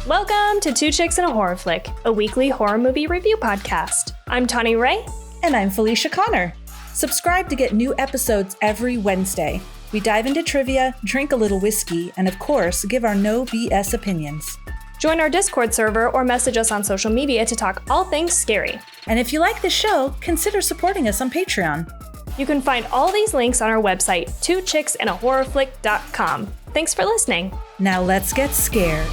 Welcome to Two Chicks and a Horror Flick, a weekly horror movie review podcast. I'm Tawny Ray. And I'm Felicia Connor. Subscribe to get new episodes every Wednesday. We dive into trivia, drink a little whiskey, and of course, give our no BS opinions. Join our Discord server or message us on social media to talk all things scary. And if you like the show, consider supporting us on Patreon. You can find all these links on our website, twochicksandahorrorflick.com. Thanks for listening. Now let's get scared.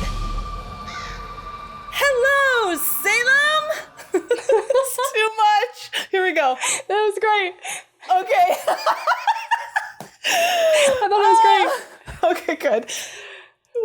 Hello, Salem! It's too much. Here we go. That was great. Okay. I thought it was great. Okay, good.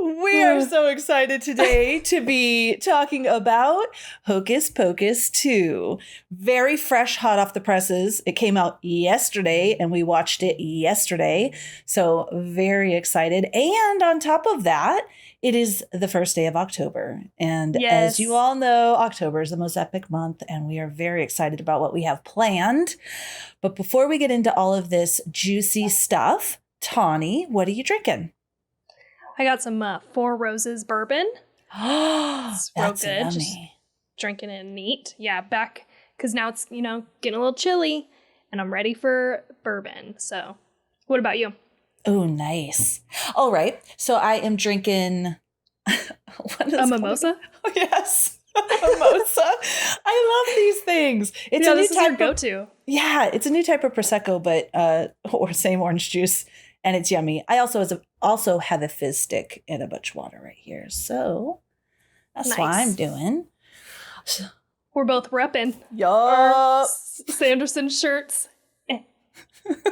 We are so excited today to be talking about Hocus Pocus 2. Very fresh, hot off the presses. It came out yesterday and we watched it yesterday. So very excited. And on top of that, it is the first day of October. And as you all know, October is the most epic month and we are very excited about what we have planned. But before we get into all of this juicy stuff, Tawny, what are you drinking? I got some Four Roses bourbon. It's real that's good. yummy. Just drinking it neat. Yeah, back because now it's, getting a little chilly and I'm ready for bourbon. So what about you? Oh, nice. All right. So I am drinking a mimosa? Oh, yes. A mimosa. I love these things. It's a new this is type your go-to. Yeah, it's a new type of Prosecco, but or same orange juice. And it's yummy. I also have a fizz stick and a bunch of water right here. So that's Nice. what I'm doing. We're both repping Yup. Sanderson shirts.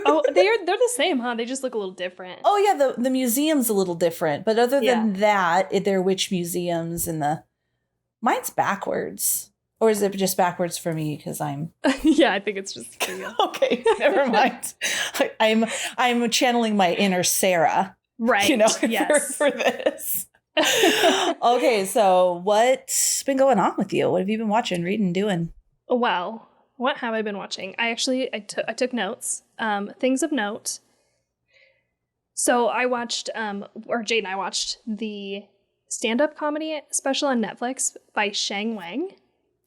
Oh, they're the same, huh? They just look a little different. Oh, yeah. The museum's a little different. But other than Yeah. that, they're witch museums and mine's backwards. Or is it just backwards for me because I'm... Yeah, I think it's just for you. Okay, never mind. I'm channeling my inner Sarah. Right. Yes. for this. Okay, so what's been going on with you? What have you been watching, reading, doing? Well, what have I been watching? I took notes. Things of note. So I watched, Jade and I watched the stand-up comedy special on Netflix by Shang Wang.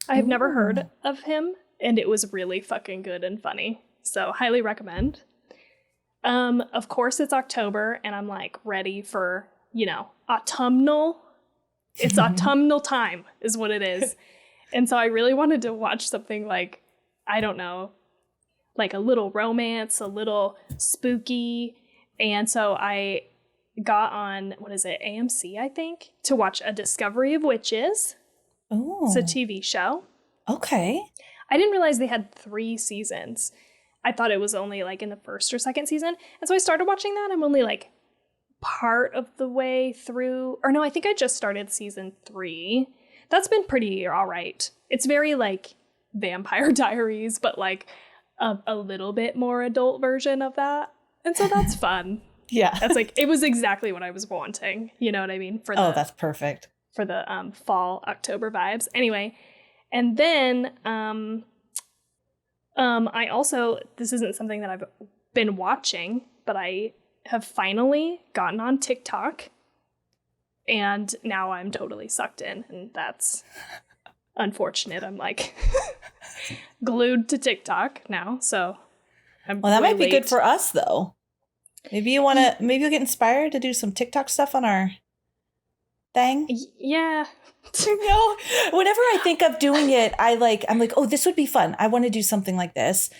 I have never heard of him, and it was really fucking good and funny. So highly recommend. Of course it's October, and I'm like ready for, autumnal. It's autumnal time is what it is. And so I really wanted to watch something like, I don't know, like a little romance, a little spooky. And so I got on, AMC, I think, to watch A Discovery of Witches. Oh. It's a TV show. Okay. I didn't realize they had 3 seasons. I thought it was only like in the first or second season. And so I started watching that. I'm only like part of the way through. Or no, I think I just started season 3. That's been pretty all right. It's very like Vampire Diaries, but like a little bit more adult version of that. And so that's fun. Yeah. That's like, it was exactly what I was wanting. You know what I mean? That's perfect. For the fall October vibes. Anyway, and then I also, this isn't something that I've been watching, but I have finally gotten on TikTok, and now I'm totally sucked in, and that's unfortunate. I'm like glued to TikTok now, so Well, that might be good for us though. Maybe you'll get inspired to do some TikTok stuff on our thing. Yeah. Whenever I think of doing it, I'm like, oh, this would be fun. I want to do something like this.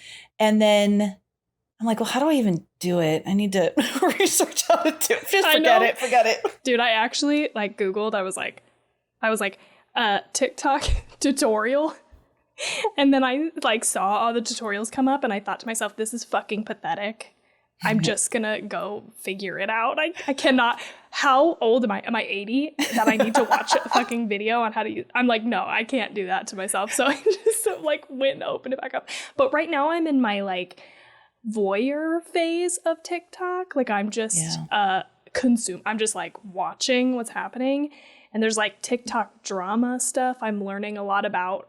And then I'm like, well, how do I even do it? I need to research how to do it. Just forget it. Dude, I actually like Googled, I was like, TikTok tutorial. And then I like saw all the tutorials come up and I thought to myself, this is fucking pathetic. I'm just gonna go figure it out. I cannot. How old am I? Am I 80 that I need to watch a fucking video on how to use? I'm like, no, I can't do that to myself. So I just like went and opened it back up. But right now I'm in my like voyeur phase of TikTok. Like I'm just I'm just like watching what's happening. And there's like TikTok drama stuff. I'm learning a lot about,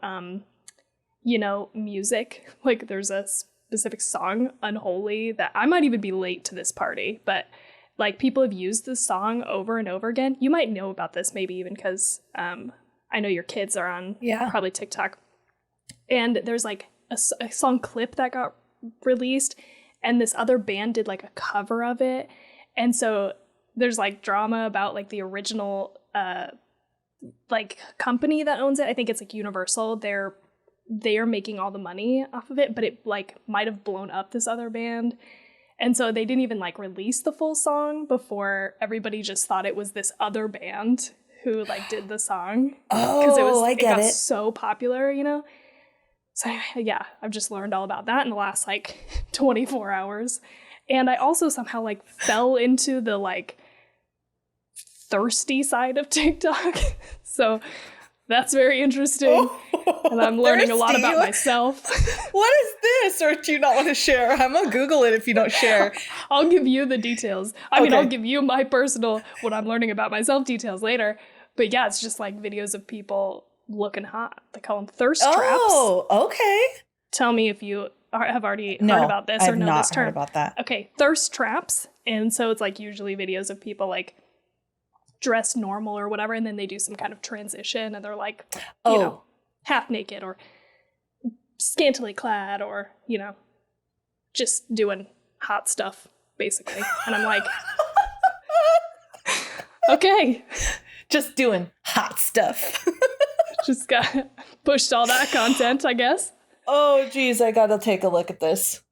music. Like there's a specific song, Unholy, that I might even be late to this party, but like people have used this song over and over again. You might know about this maybe even because I know your kids are on probably TikTok. And there's like a song clip that got released, and this other band did like a cover of it. And so there's like drama about like the original like company that owns it. I think it's like Universal. They are making all the money off of it, but it like might have blown up this other band. And so they didn't even like release the full song before everybody just thought it was this other band who like did the song. Oh, it got so popular, you know? So yeah, I've just learned all about that in the last like 24 hours. And I also somehow like fell into the like thirsty side of TikTok. So that's very interesting. And I'm learning a lot about myself. What is this? Or do you not want to share? I'm going to Google it if you don't share. I'll give you the details. I mean, I'll give you my personal, what I'm learning about myself details later. But yeah, it's just like videos of people looking hot. They call them thirst traps. Oh, okay. Tell me if you have already heard about this or know this term. Heard about that. Okay, thirst traps. And so it's like usually videos of people like dressed normal or whatever, and then they do some kind of transition and they're like, you know, half naked or scantily clad or, you know, just doing hot stuff, basically. And I'm like, okay. Just doing hot stuff. Just got pushed all that content, I guess. Oh, geez, I gotta take a look at this.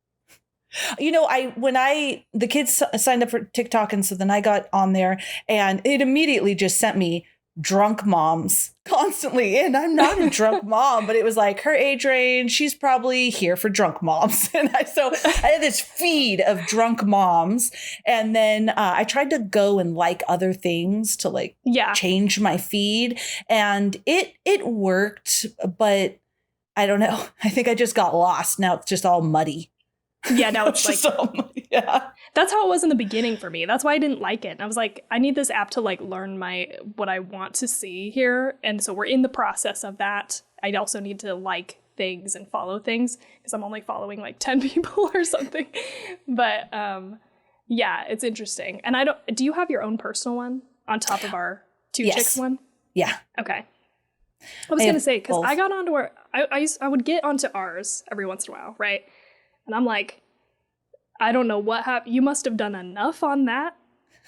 You know, the kids signed up for TikTok, and so then I got on there, and it immediately just sent me drunk moms constantly. And I'm not a drunk mom, but it was like her age range. She's probably here for drunk moms. And so I had this feed of drunk moms. And then I tried to go and like other things to like change my feed. And it worked, but I don't know. I think I just got lost. Now it's just all muddy. Yeah, now it's like, that's how it was in the beginning for me. That's why I didn't like it. And I was like, I need this app to like learn what I want to see here. And so we're in the process of that. I also need to like things and follow things because I'm only following like 10 people or something. But yeah, it's interesting. And do you have your own personal one on top of our two chicks one? Yeah. Okay. I was going to say, because I got onto I would get onto ours every once in a while, right? And I'm like, I don't know what happened. You must have done enough on that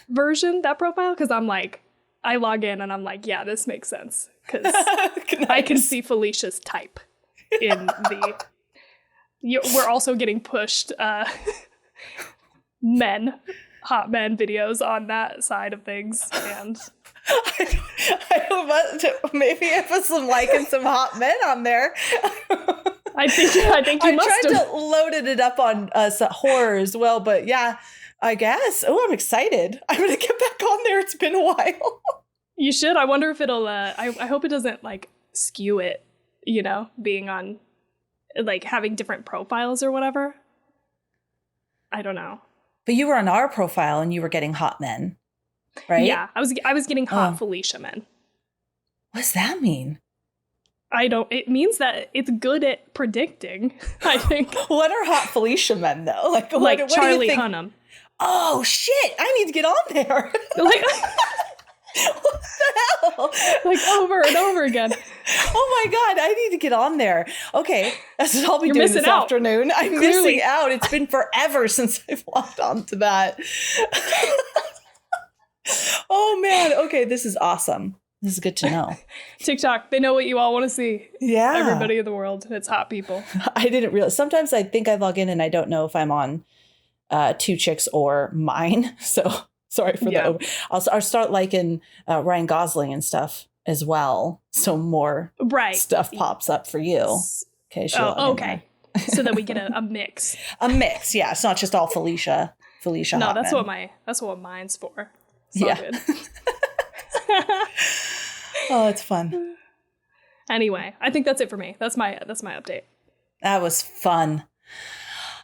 version, that profile. Because I'm like, I log in and I'm like, yeah, this makes sense. Because nice. I can see Felicia's type in the... we're also getting pushed hot men videos on that side of things. And... I maybe I put some and some hot men on there. I think you must have. I tried to load it up on horror as well, but yeah, I guess. Oh, I'm excited. I'm gonna get back on there. It's been a while. You should. I wonder if it'll. I hope it doesn't like skew it. You know, being on, like having different profiles or whatever. I don't know. But you were on our profile and you were getting hot men, right? Yeah, I was getting hot Felicia men. What does that mean? It means that it's good at predicting, I think. What are hot Felicia men, though? Like Charlie Hunnam. Oh, shit. I need to get on there. Like, what the hell? Like over and over again. Oh, my God. I need to get on there. Okay. That's what I'll be doing this afternoon. I'm missing out. It's been forever since I've logged on to that. Oh, man. Okay. This is awesome. This is good to know. TikTok, they know what you all want to see. Yeah. Everybody in the world. It's hot people. I didn't realize. Sometimes I think I log in and I don't know if I'm on Two Chicks or mine. So sorry for that. I'll start liking Ryan Gosling and stuff as well. So more stuff pops up for you. Okay. Okay. So that we get a mix. A mix. Yeah. It's not just all Felicia. No, that's what mine's for. So good. Oh, it's fun. Anyway, I think that's it for me. That's my update. That was fun.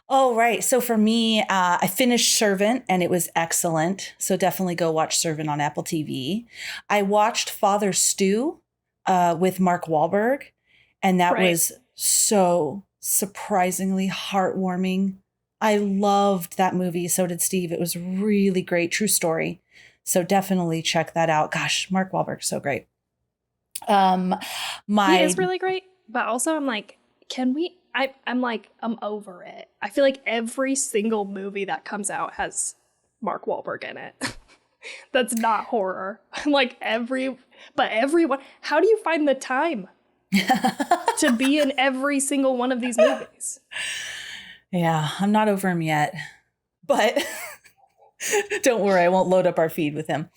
All right. So for me, I finished Servant and it was excellent. So definitely go watch Servant on Apple TV. I watched Father Stew with Mark Wahlberg, and that was so surprisingly heartwarming. I loved that movie. So did Steve. It was really great. True story. So definitely check that out. Gosh, Mark Wahlberg's so great. He is really great, but also I'm like, I'm over it. I feel like every single movie that comes out has Mark Wahlberg in it. That's not horror. I'm like everyone. How do you find the time to be in every single one of these movies? Yeah, I'm not over him yet, but don't worry, I won't load up our feed with him.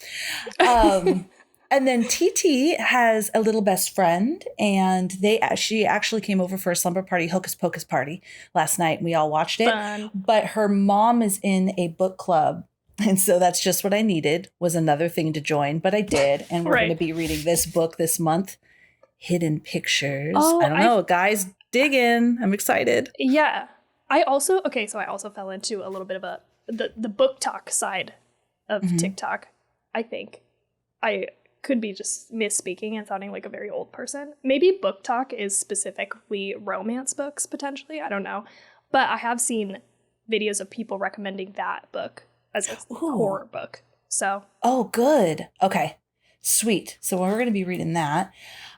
And then TT has a little best friend, and she actually came over for a slumber party, Hocus Pocus party last night. And we all watched it. Fun. But her mom is in a book club. And so that's just what I needed, was another thing to join. But I did. And we're going to be reading this book this month, Hidden Pictures. I don't know. Guys, dig in. I'm excited. Yeah. I also fell into a little bit of the book talk side of TikTok, I think. I could be just misspeaking and sounding like a very old person. Maybe book talk is specifically romance books, potentially. I don't know. But I have seen videos of people recommending that book as a horror book. So. Oh, good. Okay. Sweet. So we're going to be reading that.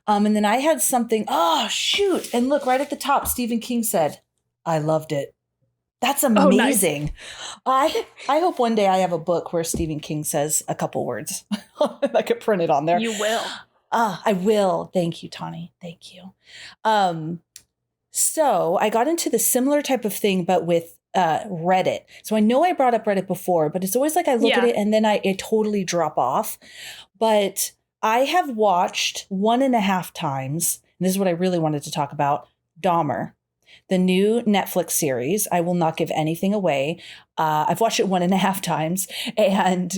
And then I had something. Oh, shoot. And look, right at the top, Stephen King said, I loved it. That's amazing. Oh, nice. I hope one day I have a book where Stephen King says a couple words. I could print it on there. You will. I will. Thank you, Tawny. Thank you. So I got into the similar type of thing, but with Reddit. So I know I brought up Reddit before, but it's always like I look at it and then I totally drop off. But I have watched 1.5 times, and this is what I really wanted to talk about, Dahmer. The new Netflix series. I will not give anything away. I've watched it 1.5 times, and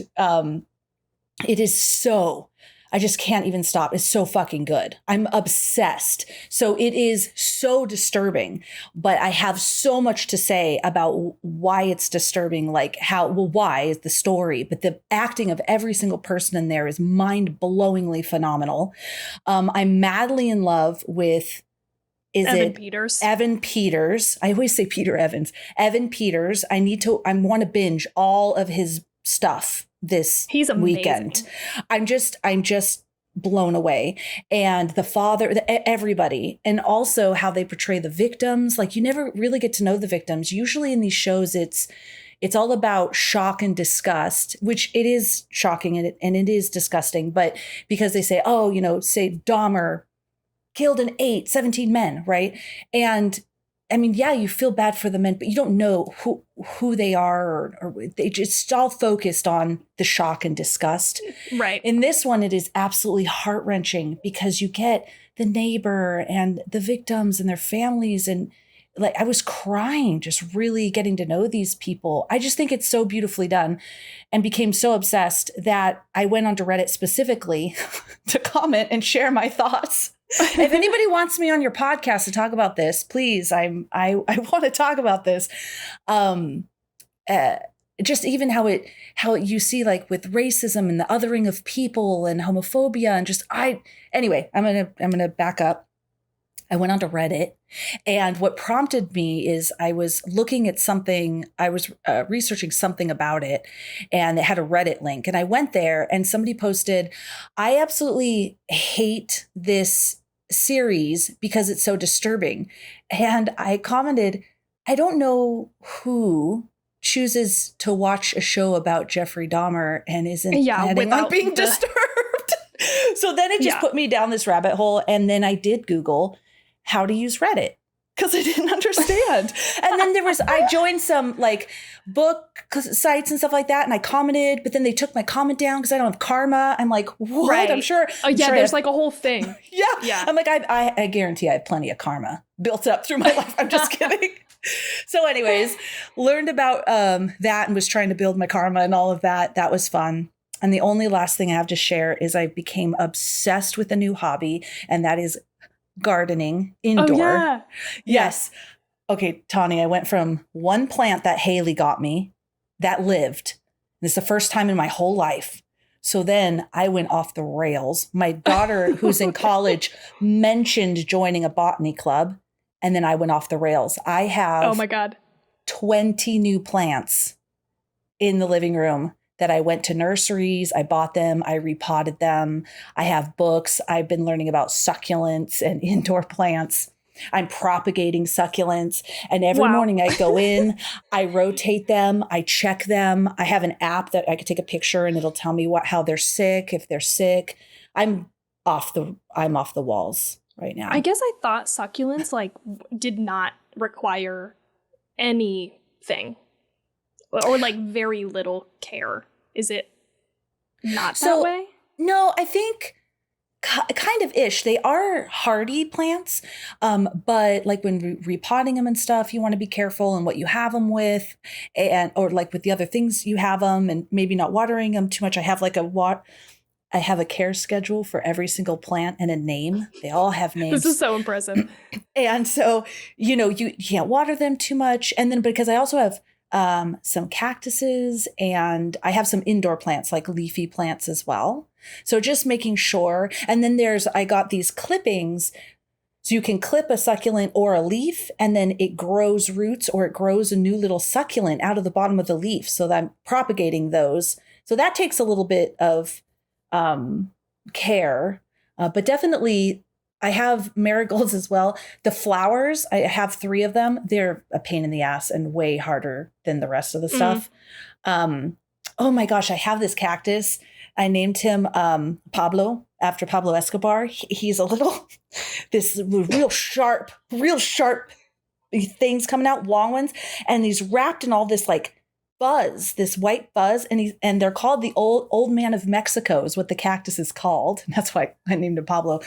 it is so, I just can't even stop. It's so fucking good. I'm obsessed. So it is so disturbing, but I have so much to say about why it's disturbing, like why is the story, but the acting of every single person in there is mind-blowingly phenomenal. I'm madly in love with Evan Peters. Evan Peters. I always say Peter Evans. Evan Peters. I want to binge all of his stuff this weekend. I'm just blown away. And the father, everybody, and also how they portray the victims. Like, you never really get to know the victims. Usually in these shows, it's all about shock and disgust, which it is shocking and it is disgusting. But because they say, say Dahmer killed 17 men, right? And I mean, yeah, you feel bad for the men, but you don't know who they are, or they just all focused on the shock and disgust. Right. In this one, it is absolutely heart-wrenching because you get the neighbor and the victims and their families. And like, I was crying, just really getting to know these people. I just think it's so beautifully done, and became so obsessed that I went onto Reddit specifically to comment and share my thoughts. If anybody wants me on your podcast to talk about this, please, I want to talk about this. Just even how you see, like, with racism and the othering of people and homophobia, and anyway, I'm gonna back up. I went onto Reddit, and what prompted me is I was looking at something, I was researching something about it, and it had a Reddit link. And I went there, and somebody posted, I absolutely hate this series because it's so disturbing. And I commented, I don't know who chooses to watch a show about Jeffrey Dahmer and isn't planning on being disturbed. So then it just put me down this rabbit hole. And then I did Google how to use Reddit because I didn't understand. And then I joined some like book sites and stuff like that. And I commented, but then they took my comment down because I don't have karma. I'm like, what? Right. I'm sure. Oh yeah. There's like a whole thing. Yeah. I'm like, I guarantee I have plenty of karma built up through my life. I'm just kidding. So anyways, learned about that and was trying to build my karma and all of that. That was fun. And the only last thing I have to share is I became obsessed with a new hobby, and that is gardening indoor. Oh, yeah. Yes. Okay, Tawny, I went from one plant that Haley got me that lived. This is the first time in my whole life. So then I went off the rails. My daughter, who's in college, mentioned joining a botany club, and then I went off the rails. I have Oh my God. 20 new plants in the living room that I went to nurseries. I bought them. I repotted them. I have books. I've been learning about succulents and indoor plants. I'm propagating succulents. And every morning I go in, I rotate them, I check them. I have an app that I could take a picture and it'll tell me how they're sick, if they're sick. I'm off the walls right now. I guess I thought succulents like did not require anything or like very little care. Is it not that way? No, I think kind of ish. They are hardy plants, but like when repotting them and stuff, you want to be careful in what you have them with, or like with the other things you have them, and maybe not watering them too much. I have I have a care schedule for every single plant and a name. They all have names. This is so impressive. And so, you can't water them too much. And then because I also have some cactuses and I have some indoor plants, like leafy plants as well. So just making sure. And then I got these clippings. So you can clip a succulent or a leaf and then it grows roots or it grows a new little succulent out of the bottom of the leaf. So that I'm propagating those. So that takes a little bit of care, but definitely I have marigolds as well. The flowers, I have 3 of them. They're a pain in the ass and way harder than the rest of the stuff. Oh my gosh, I have this cactus. I named him Pablo after Pablo Escobar. He's a little, this real sharp things coming out, long ones. And he's wrapped in all this like buzz, this white buzz. And they're called the old man of Mexico is what the cactus is called. And that's why I named him Pablo.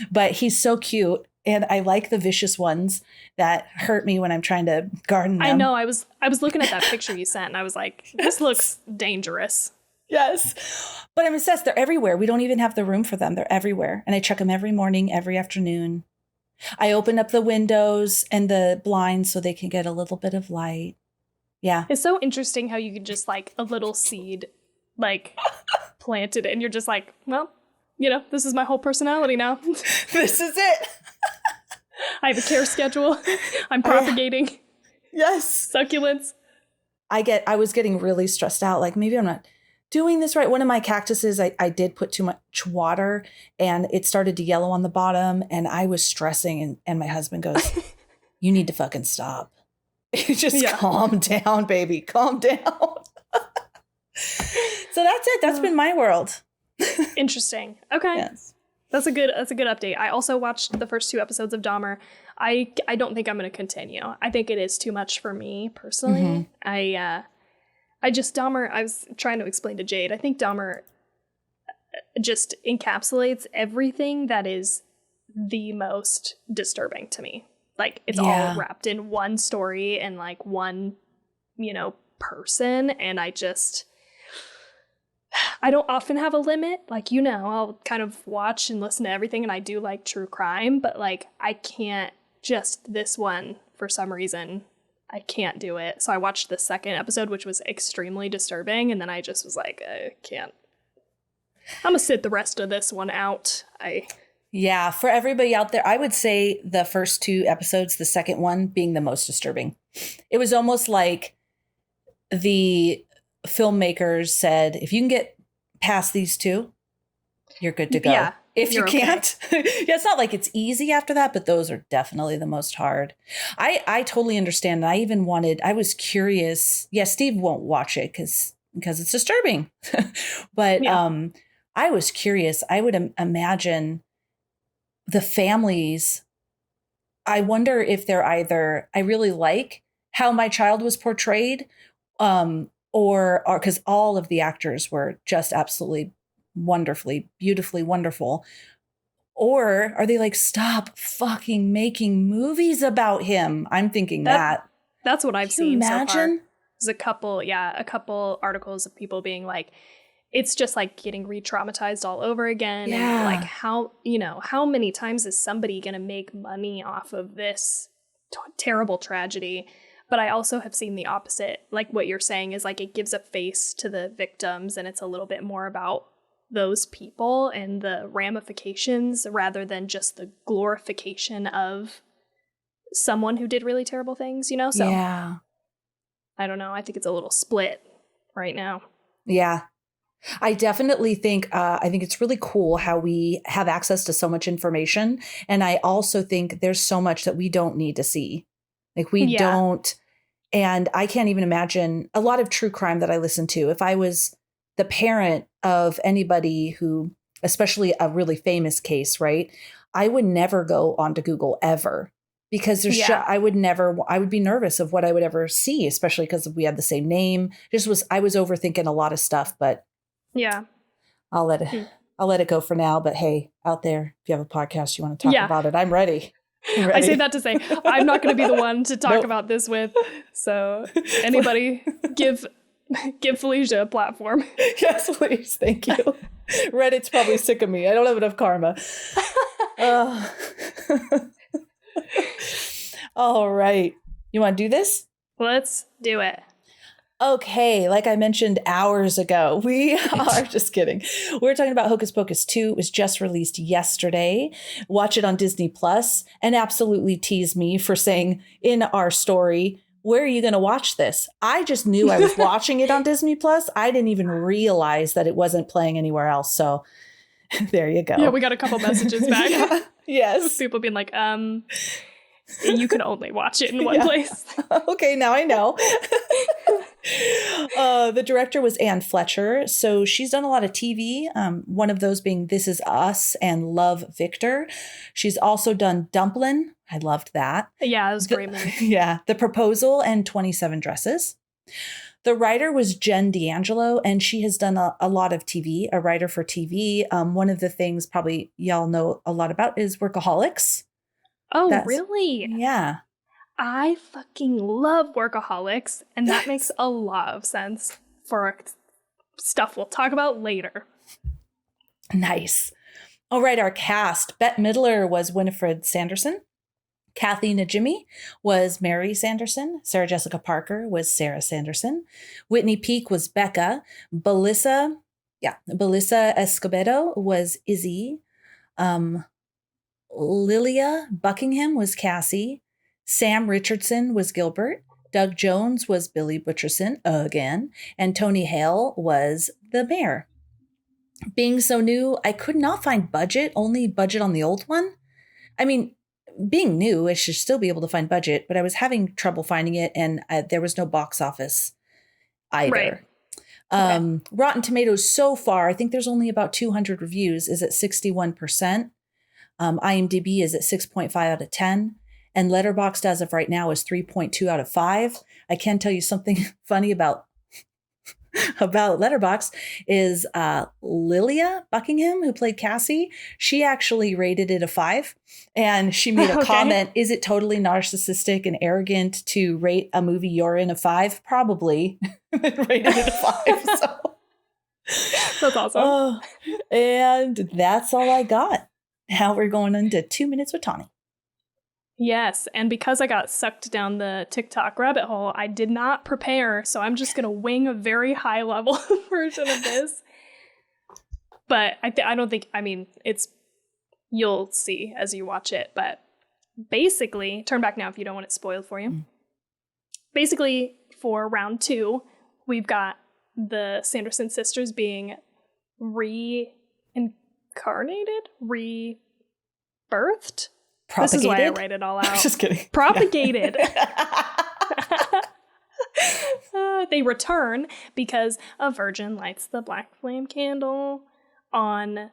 But he's so cute. And I like the vicious ones that hurt me when I'm trying to garden them. I know. I was looking at that picture you sent and I was like, this looks dangerous. Yes. But I'm obsessed. They're everywhere. We don't even have the room for them. They're everywhere. And I check them every morning, every afternoon. I open up the windows and the blinds so they can get a little bit of light. Yeah. It's so interesting how you could just like a little seed like planted and you're just like, well, this is my whole personality now. This is it. I have a care schedule. I'm propagating. Yes. Succulents. I was getting really stressed out. Like maybe I'm not doing this right. One of my cactuses, I did put too much water and it started to yellow on the bottom and I was stressing and my husband goes, you need to fucking stop. Just calm down, baby. Calm down. So that's it. That's been my world. Interesting. Okay. Yes. That's a good update. I also watched the first 2 episodes of Dahmer. I don't think I'm going to continue. I think it is too much for me personally. Mm-hmm. Dahmer, I was trying to explain to Jade, I think Dahmer just encapsulates everything that is the most disturbing to me. Like, it's all wrapped in one story and, like, one, person. And I don't often have a limit. Like, I'll kind of watch and listen to everything. And I do like true crime. But, like, I can't just this one for some reason. I can't do it. So I watched the second episode, which was extremely disturbing. And then I just was like, I can't. I'm going to sit the rest of this one out. Yeah, for everybody out there, I would say the first 2 episodes, the second one being the most disturbing. It was almost like the filmmakers said, if you can get past these 2, you're good to go. Yeah, if you can't, it's not like it's easy after that, but those are definitely the most hard. I totally understand. I was curious. Yeah, Steve won't watch it because it's disturbing. But I was curious. I would imagine the families, I wonder if they're either, I really like how my child was portrayed, or because all of the actors were just absolutely wonderfully, beautifully wonderful. Or are they like, stop fucking making movies about him? I'm thinking that. That's what I've seen so far. There's a couple articles of people being like, it's just like getting re-traumatized all over again. Yeah. And like how many times is somebody going to make money off of this terrible tragedy? But I also have seen the opposite. Like what you're saying is like it gives a face to the victims and it's a little bit more about those people and the ramifications rather than just the glorification of someone who did really terrible things, So yeah. I don't know. I think it's a little split right now. Yeah. I definitely think I think it's really cool how we have access to so much information. And I also think there's so much that we don't need to see. Like we don't. And I can't even imagine a lot of true crime that I listen to. If I was the parent of anybody who, especially a really famous case, right? I would never go onto Google ever because I would be nervous of what I would ever see, especially because we had the same name. I was overthinking a lot of stuff, but yeah, I'll let it go for now. But hey, out there, if you have a podcast, you want to talk about it, I'm ready. I say that to say I'm not going to be the one to talk about this with. So anybody give Felicia a platform. Yes, please. Thank you. Reddit's probably sick of me. I don't have enough karma. All right. You want to do this? Let's do it. Okay, like I mentioned hours ago, we are just kidding. We're talking about Hocus Pocus 2. It was just released yesterday. Watch it on Disney Plus, and absolutely tease me for saying in our story, where are you going to watch this? I just knew I was watching it on Disney Plus. I didn't even realize that it wasn't playing anywhere else. So there you go. Yeah, we got a couple messages back. Yeah. Yes. People being like, you can only watch it in one place. Okay, now I know. The director was Fletcher. So she's done a lot of TV. One of those being This Is Us and Love, Victor. She's also done Dumplin'. I loved that. Yeah, it was a great movie. Yeah. The Proposal and 27 Dresses. The writer was Jen D'Angelo, and she has done a lot of TV, a writer for TV. One of the things probably y'all know a lot about is Workaholics. Oh, really? Yeah. I fucking love Workaholics, and that makes a lot of sense for stuff we'll talk about later. Nice. All right, our cast. Bette Midler was Winifred Sanderson. Kathy Najimy was Mary Sanderson. Sarah Jessica Parker was Sarah Sanderson. Whitney Peak was Becca. Belissa Escobedo was Izzy. Lilia Buckingham was Cassie. Sam Richardson was Gilbert. Doug Jones was Billy Butcherson again. And Tony Hale was the mayor. Being so new, I could not find only budget on the old one. I mean, being new, I should still be able to find budget, but I was having trouble finding it, and there was no box office either. Right. Rotten Tomatoes so far, I think there's only about 200 reviews, is at 61%. IMDb is at 6.5 out of 10. And Letterboxd as of right now is 3.2 out of 5. I can tell you something funny about Letterboxd is Lilia Buckingham, who played Cassie. She actually rated it a 5. And she made a comment, is it totally narcissistic and arrogant to rate a movie you're in a 5? Probably. Rated it a 5. So. That's awesome. And that's all I got. Now we're going into 2 minutes with Tawny. Yes, and because I got sucked down the TikTok rabbit hole, I did not prepare, so I'm just going to wing a very high-level version of this. But I don't think, you'll see as you watch it, but basically, turn back now if you don't want it spoiled for you. Basically, for round 2, we've got the Sanderson sisters being reincarnated? Rebirthed? Propagated? This is why I write it all out. Just kidding. Propagated. They return because a virgin lights the black flame candle on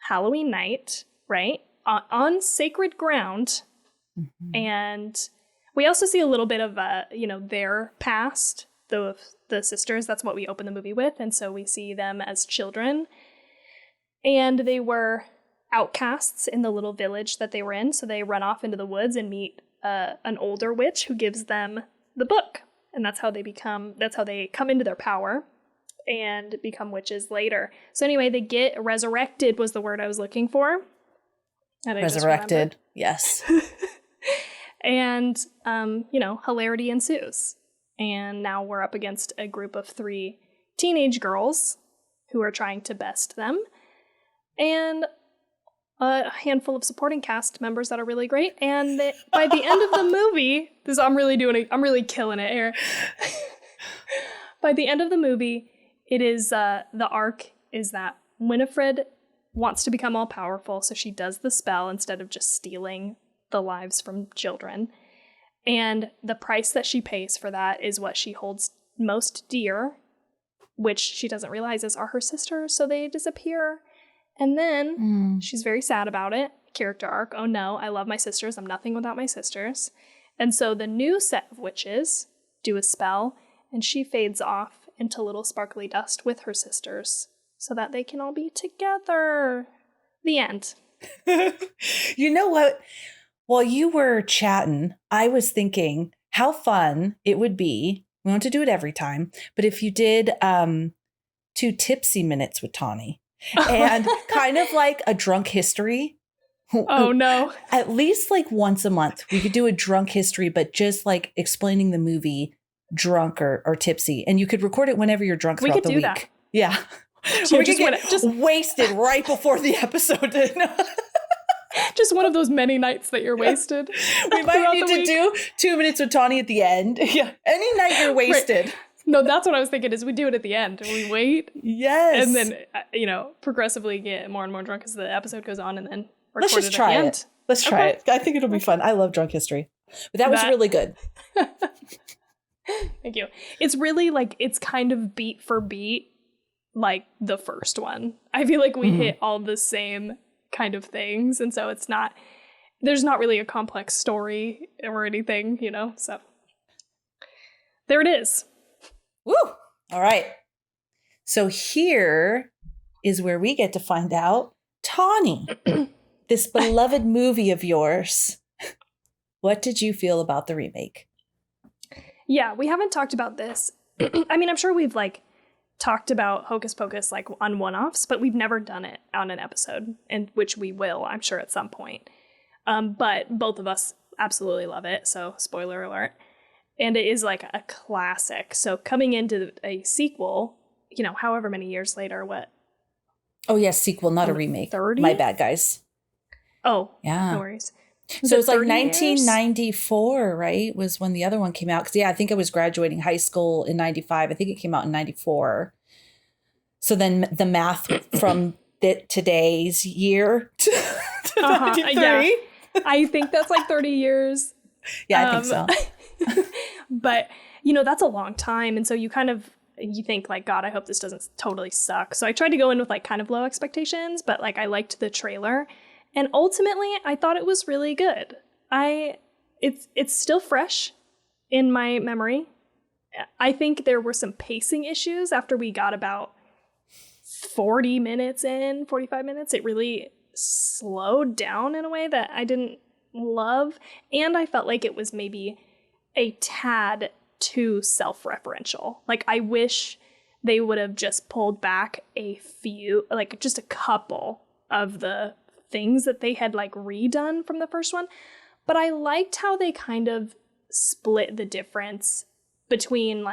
Halloween night, right? On sacred ground. Mm-hmm. And we also see a little bit of, their past, the sisters. That's what we open the movie with. And so we see them as children. And they were outcasts in the little village that they were in, so they run off into the woods and meet an older witch who gives them the book, and that's how they come into their power and become witches later. So anyway, they get resurrected was the word I was looking for. Resurrected, yes. And hilarity ensues, and now we're up against a group of 3 teenage girls who are trying to best them, and a handful of supporting cast members that are really great. And by the end of the movie, I'm really killing it here. By the end of the movie, it is the arc is that Winifred wants to become all powerful, so she does the spell instead of just stealing the lives from children. And the price that she pays for that is what she holds most dear, which she doesn't realize are her sisters, so they disappear. And then she's very sad about it. Character arc, oh no, I love my sisters, I'm nothing without my sisters. And so the new set of witches do a spell, and she fades off into little sparkly dust with her sisters so that they can all be together. The end. You know what? While you were chatting, I was thinking how fun it would be. We want to do it every time, but if you did 2 tipsy minutes with Tawny and kind of like a drunk history. Oh no. At least like once a month, we could do a drunk history, but just like explaining the movie drunk or tipsy. And you could record it whenever you're drunk throughout the week. We could do that. Yeah. We could get just wasted right before the episode. Just one of those many nights that you're wasted. We might need to do 2 minutes with Tawny at the end. Yeah. Any night you're wasted. Right. No, that's what I was thinking is we do it at the end. We wait. Yes. And then, progressively get more and more drunk as the episode goes on and then let's just try it. Let's try it. I think it'll be fun. I love drunk history. But that was really good. Thank you. It's really like, it's kind of beat for beat like the first one. I feel like we hit all the same kind of things. And so there's not really a complex story or anything, so there it is. Woo! All right. So here is where we get to find out, Tawny, this beloved movie of yours, what did you feel about the remake? Yeah, we haven't talked about this. I mean, I'm sure we've talked about Hocus Pocus on one-offs, but we've never done it on an episode, and which we will, I'm sure, at some point. But both of us absolutely love it, so spoiler alert. And it is like a classic. So coming into a sequel, however many years later, what? Oh, yes, sequel, not a remake. 30? My bad, guys. Oh, yeah. No worries. So it's like 1994, right? Was when the other one came out. Because, I think I was graduating high school in 95. I think it came out in 94. So then the math from today's year to 93. Yeah. I think that's 30 years. Yeah, I think so. But, that's a long time. And so you think God, I hope this doesn't totally suck. So I tried to go in with kind of low expectations, but I liked the trailer. And ultimately, I thought it was really good. It's still fresh in my memory. I think there were some pacing issues after we got about 45 minutes. It really slowed down in a way that I didn't love. And I felt like it was maybe a tad too self-referential. I wish they would have just pulled back a few, just a couple of the things that they had redone from the first one. But I liked how they kind of split the difference between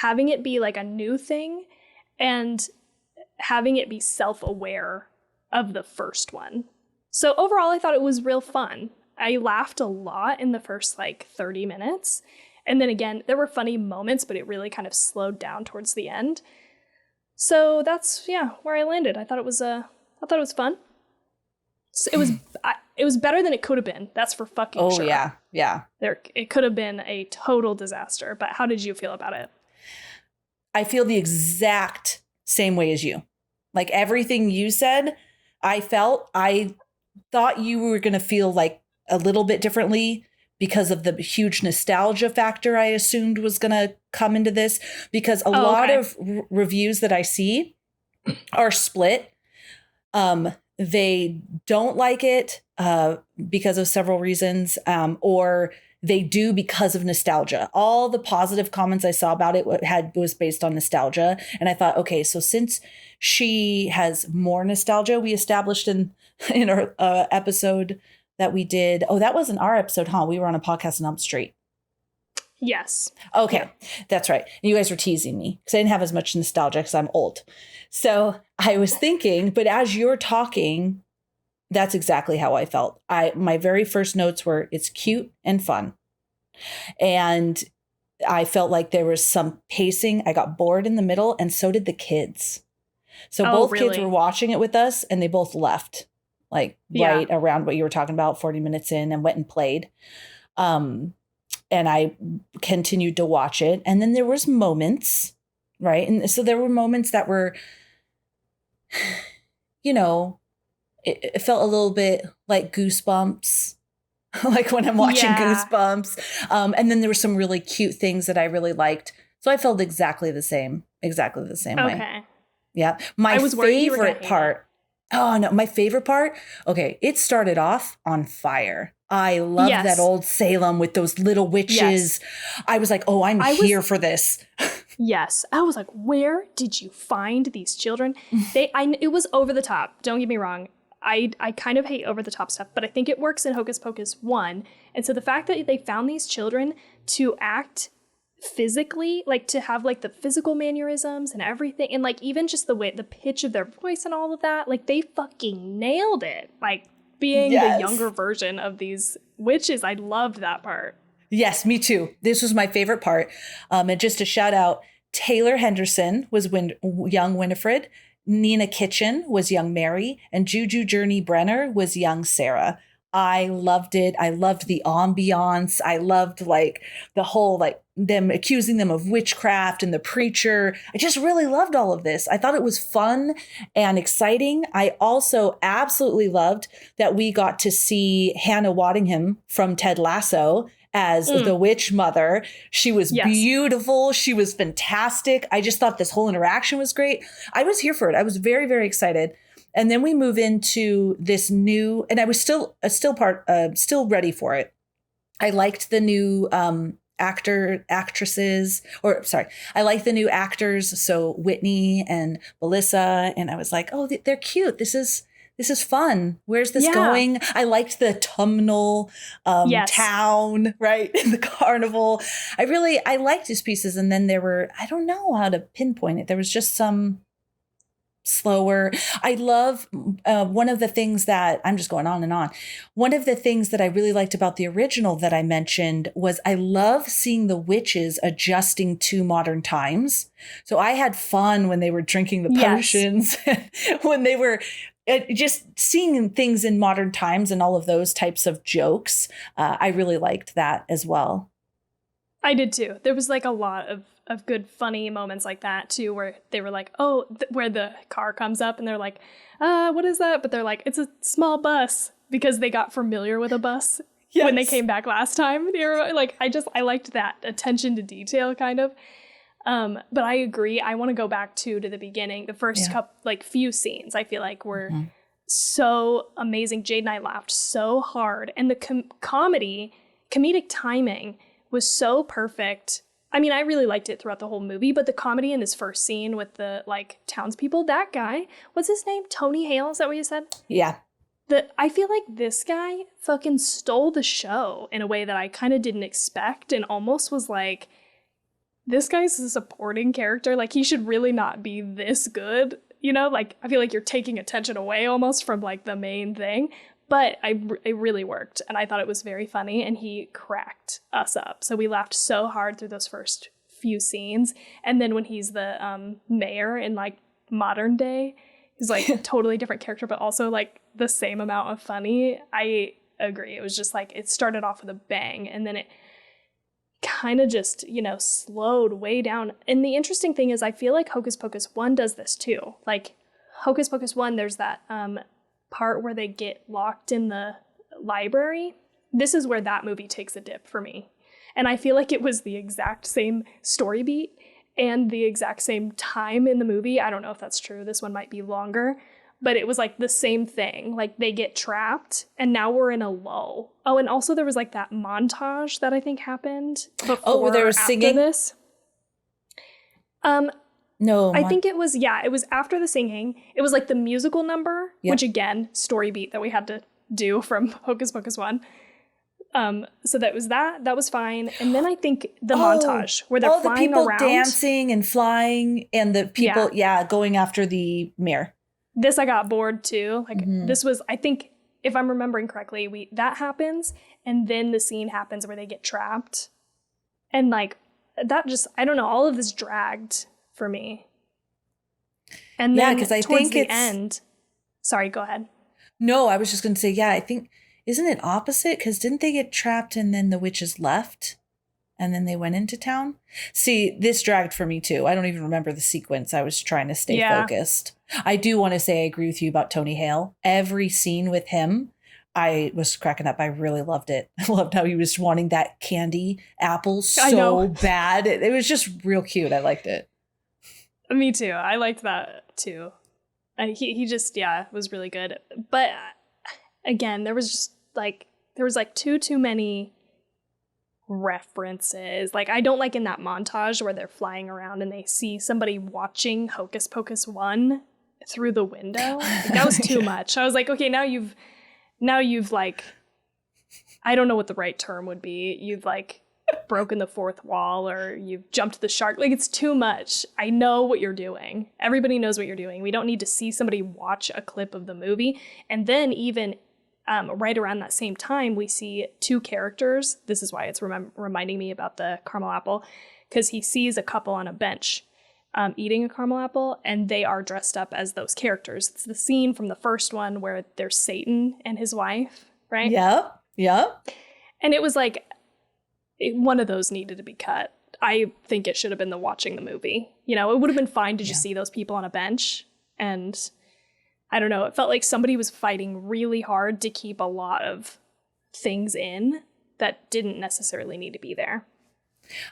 having it be a new thing and having it be self-aware of the first one. So overall, I thought it was real fun. I laughed a lot in the first 30 minutes. And then again, there were funny moments, but it really kind of slowed down towards the end. So that's, where I landed. I thought it was fun. So it was better than it could have been. That's for fucking sure. Oh, yeah. It could have been a total disaster. But how did you feel about it? I feel the exact same way as you. Everything you said, I thought you were going to feel a little bit differently because of the huge nostalgia factor I assumed was going to come into this. Because a lot of reviews that I see are split. They don't like it because of several reasons, or they do because of nostalgia. All the positive comments I saw about it was based on nostalgia. And I thought, okay, so since she has more nostalgia, we established in our episode that we did. Oh, that wasn't our episode, huh? We were on a podcast in Elm Street. Yes. Okay. Yeah. That's right. And you guys were teasing me because I didn't have as much nostalgia because I'm old. So I was thinking, but as you're talking, that's exactly how I felt. My very first notes were, it's cute and fun. And I felt like there was some pacing. I got bored in the middle, and so did the kids. So both kids were watching it with us, and they both left, like right around what you were talking about, 40 minutes in, and went and played. And I continued to watch it. And then there was moments, right? And so there were moments that were, you know, it felt a little bit like Goosebumps. Like when I'm watching Goosebumps. And then there were some really cute things that I really liked. So I felt exactly the same way. Okay. Yeah. My favorite part. Oh, no. My favorite part. Okay. It started off on fire. I loved that old Salem with those little witches. Yes. I was like, oh, I'm here for this. Yes. I was like, where did you find these children? It was over the top. Don't get me wrong. I kind of hate over the top stuff, but I think it works in Hocus Pocus 1. And so the fact that they found these children to act physically, like to have like the physical mannerisms and everything, and like even just the pitch of their voice and all of that, like they fucking nailed it. Like being the younger version of these witches, I loved that part. Yes, me too. This was my favorite part. And just to shout out, Taylor Henderson was young Winifred. Nina Kitchen was young Mary, and Juju Journey Brenner was young Sarah. I loved it. I loved the ambiance. I loved like the whole, like them accusing them of witchcraft and the preacher. I just really loved all of this. I thought it was fun and exciting. I also absolutely loved that we got to see Hannah Waddingham from Ted Lasso as the witch mother. She was beautiful. She was fantastic. I just thought this whole interaction was great. I was here for it. I was very, very excited. And then we move into this new, and I was still ready for it. I liked the new actresses, I like the new actors. So Whitney and Melissa, and I was like, oh, they're cute. This is fun. Where's this going? I liked the autumnal town, right? The carnival. I liked these pieces. And then there were, I don't know how to pinpoint it. There was just some slower. I love one of the things that I'm just going on and on. One of the things that I really liked about the original that I mentioned was I love seeing the witches adjusting to modern times. So I had fun when they were drinking the potions, when they were just seeing things in modern times and all of those types of jokes. I really liked that as well. I did too. There was like a lot of good funny moments like that too, where they were like, where the car comes up and they're like, what is that? But they're like, it's a small bus, because they got familiar with a bus when they came back last time. They were like, I liked that attention to detail kind of. But I agree. I want to go back to the beginning. The first few scenes I feel like were so amazing. Jade and I laughed so hard, and the comedic timing was so perfect. I mean, I really liked it throughout the whole movie, but the comedy in this first scene with the like townspeople, that guy, what's his name? Tony Hale, is that what you said? Yeah. I feel like this guy fucking stole the show in a way that I kind of didn't expect, and almost was like, this guy's a supporting character. Like, he should really not be this good, you know? Like, I feel like you're taking attention away almost from like the main thing. But it really worked, and I thought it was very funny, and he cracked us up. So we laughed so hard through those first few scenes. And then when he's the mayor in like modern day, he's like totally different character, but also like the same amount of funny. I agree. It was just like, it started off with a bang, and then it kind of just, slowed way down. And the interesting thing is, I feel like Hocus Pocus 1 does this too. Like Hocus Pocus 1, there's that part where they get locked in the library. This is where that movie takes a dip for me. And I feel like it was the exact same story beat and the exact same time in the movie. I don't know if that's true. This one might be longer, but it was like the same thing. Like, they get trapped and now we're in a lull. Oh, and also there was like that montage that I think happened before where they were singing this. No, I think it was after the singing. It was like the musical number, which again, story beat that we had to do from Hocus Pocus 1. So that was fine. And then I think the montage where they're flying around. All the people dancing and flying, and the people, going after the mayor. This I got bored too. Like this was, I think, if I'm remembering correctly, that happens, and then the scene happens where they get trapped. And like, that just, I don't know, all of this dragged for me. And then because I towards think the end, sorry, go ahead. No, I was just going to say, yeah, I think, isn't it opposite? Because didn't they get trapped and then the witches left and then they went into town? See, this dragged for me too. I don't even remember the sequence. I was trying to stay focused. I do want to say I agree with you about Tony Hale. Every scene with him, I was cracking up. I really loved it. I loved how he was wanting that candy apple so bad. It was just real cute. I liked it. Me too. I liked that too. He just, was really good. But again, there was too many references. Like, I don't like in that montage where they're flying around and they see somebody watching Hocus Pocus 1 through the window. Like, that was too much. I was like, okay, now you've like, I don't know what the right term would be. You've like broken the fourth wall or you've jumped the shark. Like, it's too much. I know what you're doing. Everybody knows what you're doing. We don't need to see somebody watch a clip of the movie. And then even right around that same time, we see two characters. This is why it's reminding me about the caramel apple, because he sees a couple on a bench eating a caramel apple, and they are dressed up as those characters. It's the scene from the first one where there's Satan and his wife, right? Yep. And it was like, one of those needed to be cut. I think it should have been the watching the movie. You know, it would have been fine to just see those people on a bench. And I don't know, it felt like somebody was fighting really hard to keep a lot of things in that didn't necessarily need to be there.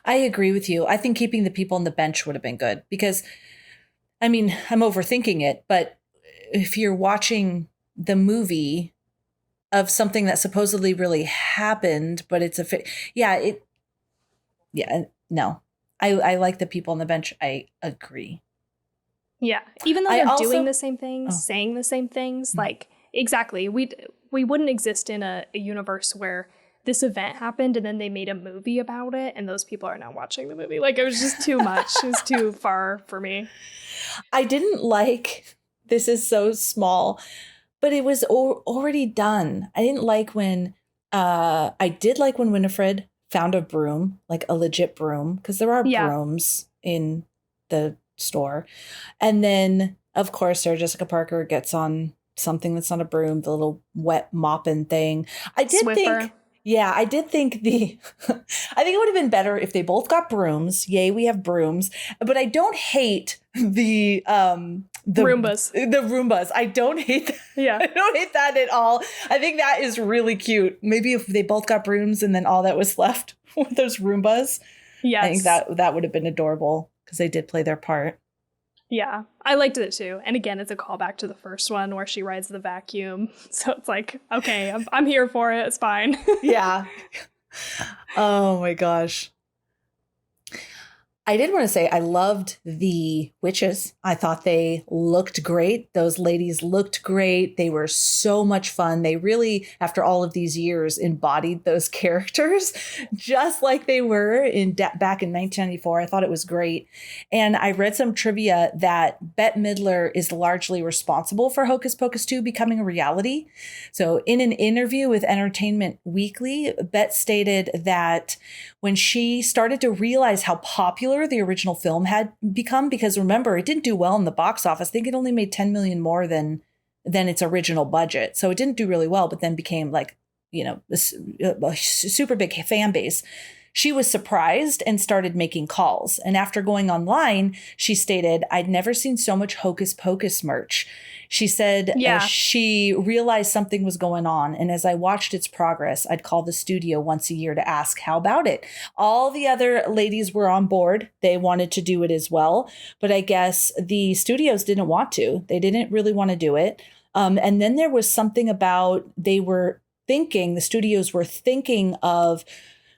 I agree with you. I think keeping the people on the bench would have been good because, I mean, I'm overthinking it, but if you're watching the movie of something that supposedly really happened, but it's no. I like the people on the bench. I agree. Yeah. Even though they're doing the same things, saying the same things, like, exactly. We wouldn't exist in a universe where this event happened and then they made a movie about it and those people are now watching the movie. Like, it was just too much. It was too far for me. I didn't like, this is so small, but it was already done. I didn't like when, I did like when Winifred found a broom, like a legit broom, because there are brooms in the store. And then, of course, Sarah Jessica Parker gets on something that's not a broom, the little wet mopping thing. I did think I think it would have been better if they both got brooms. Yay, we have brooms. But I don't hate the Roombas. The Roombas. I don't hate that. Yeah. I don't hate that at all. I think that is really cute. Maybe if they both got brooms and then all that was left were those Roombas. Yes. I think that would have been adorable because they did play their part. Yeah, I liked it too. And again, it's a callback to the first one where she rides the vacuum. So it's like, okay, I'm here for it. It's fine. Yeah. Oh my gosh. I did want to say I loved the witches. I thought they looked great. Those ladies looked great. They were so much fun. They really, after all of these years, embodied those characters just like they were back in 1994. I thought it was great. And I read some trivia that Bette Midler is largely responsible for Hocus Pocus 2 becoming a reality. So in an interview with Entertainment Weekly, Bette stated that when she started to realize how popular the original film had become, because remember, it didn't do well in the box office. I think it only made $10 million more than its original budget. So it didn't do really well, but then became like, you know, this a super big fan base. She was surprised and started making calls. And after going online, she stated, I'd never seen so much Hocus Pocus merch. She said she realized something was going on. And as I watched its progress, I'd call the studio once a year to ask, how about it? All the other ladies were on board. They wanted to do it as well. But I guess the studios didn't want to. They didn't really want to do it. And then there was something about the studios were thinking of,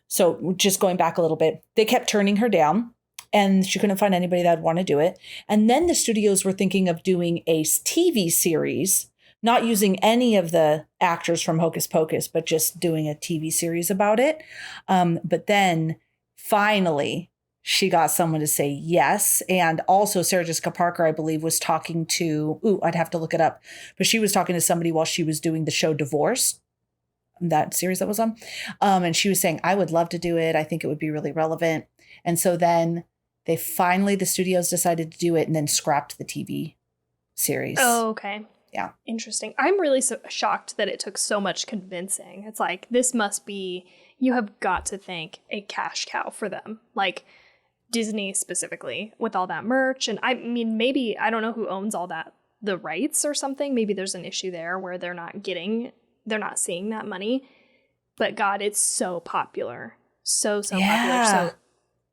so just going back a little bit, they kept turning her down. And she couldn't find anybody that would want to do it. And then the studios were thinking of doing a TV series, not using any of the actors from Hocus Pocus, but just doing a TV series about it. But then finally, she got someone to say yes. And also Sarah Jessica Parker, I believe, was talking to, I'd have to look it up, but she was talking to somebody while she was doing the show Divorce. that series that was on. And she was saying, I would love to do it. I think it would be really relevant. And so then the studios decided to do it and then scrapped the TV series. Oh, okay. Yeah. Interesting. I'm really shocked that it took so much convincing. It's like, this must be, you have got to thank a cash cow for them. Like Disney specifically with all that merch. And I mean, maybe, I don't know who owns all that, the rights or something. Maybe there's an issue there where they're not seeing that money. But God, it's so popular. So popular. So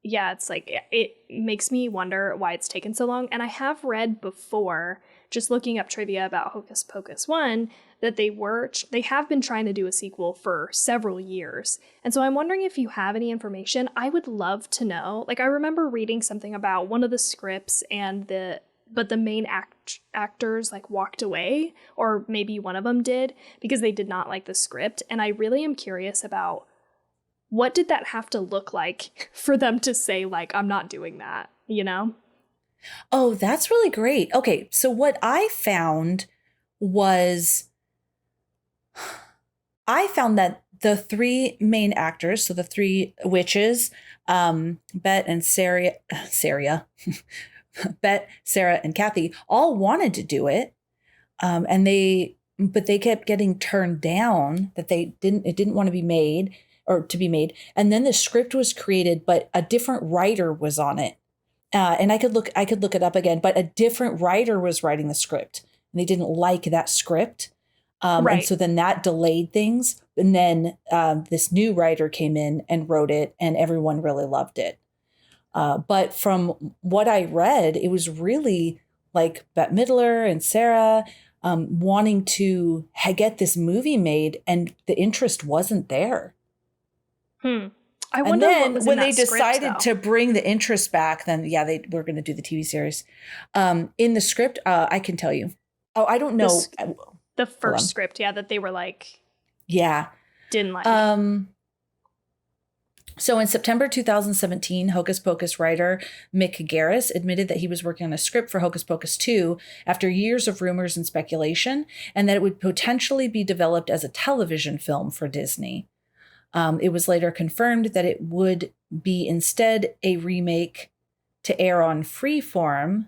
yeah, it's like, it makes me wonder why it's taken so long. And I have read before, just looking up trivia about Hocus Pocus 1, that they have been trying to do a sequel for several years. And so I'm wondering if you have any information. I would love to know. Like, I remember reading something about one of the scripts but the main actors like walked away, or maybe one of them did, because they did not like the script. And I really am curious about, what did that have to look like for them to say, like, I'm not doing that, you know? Oh, that's really great. Okay, so what I found that the three main actors, so the three witches, Bet and Sarah, Bet, Sarah, and Kathy, all wanted to do it, but they kept getting turned down. That it didn't want to be made. And then the script was created, but a different writer was on it. And I could look it up again, but a different writer was writing the script, and they didn't like that script. Right. And so then that delayed things. And then this new writer came in and wrote it, and everyone really loved it. But from what I read, it was really like Bette Midler and Sarah wanting to get this movie made, and the interest wasn't there. I wonder. And then when they decided to bring the interest back, then they were going to do the TV series. In the script, I can tell you. Oh, I don't know. The first script, that they were like, didn't like. So in September 2017, Hocus Pocus writer Mick Garris admitted that he was working on a script for Hocus Pocus 2 after years of rumors and speculation, and that it would potentially be developed as a television film for Disney. It was later confirmed that it would be instead a remake to air on Freeform.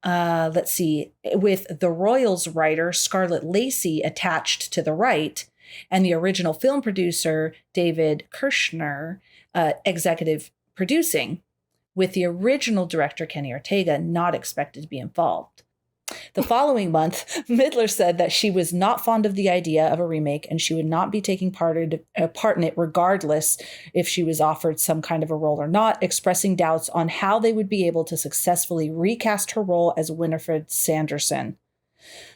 With the Royals writer Scarlett Lacey attached to the right, and the original film producer David Kirshner executive producing, with the original director Kenny Ortega not expected to be involved. The following month, Midler said that she was not fond of the idea of a remake, and she would not be taking part in it regardless if she was offered some kind of a role or not, expressing doubts on how they would be able to successfully recast her role as Winifred Sanderson.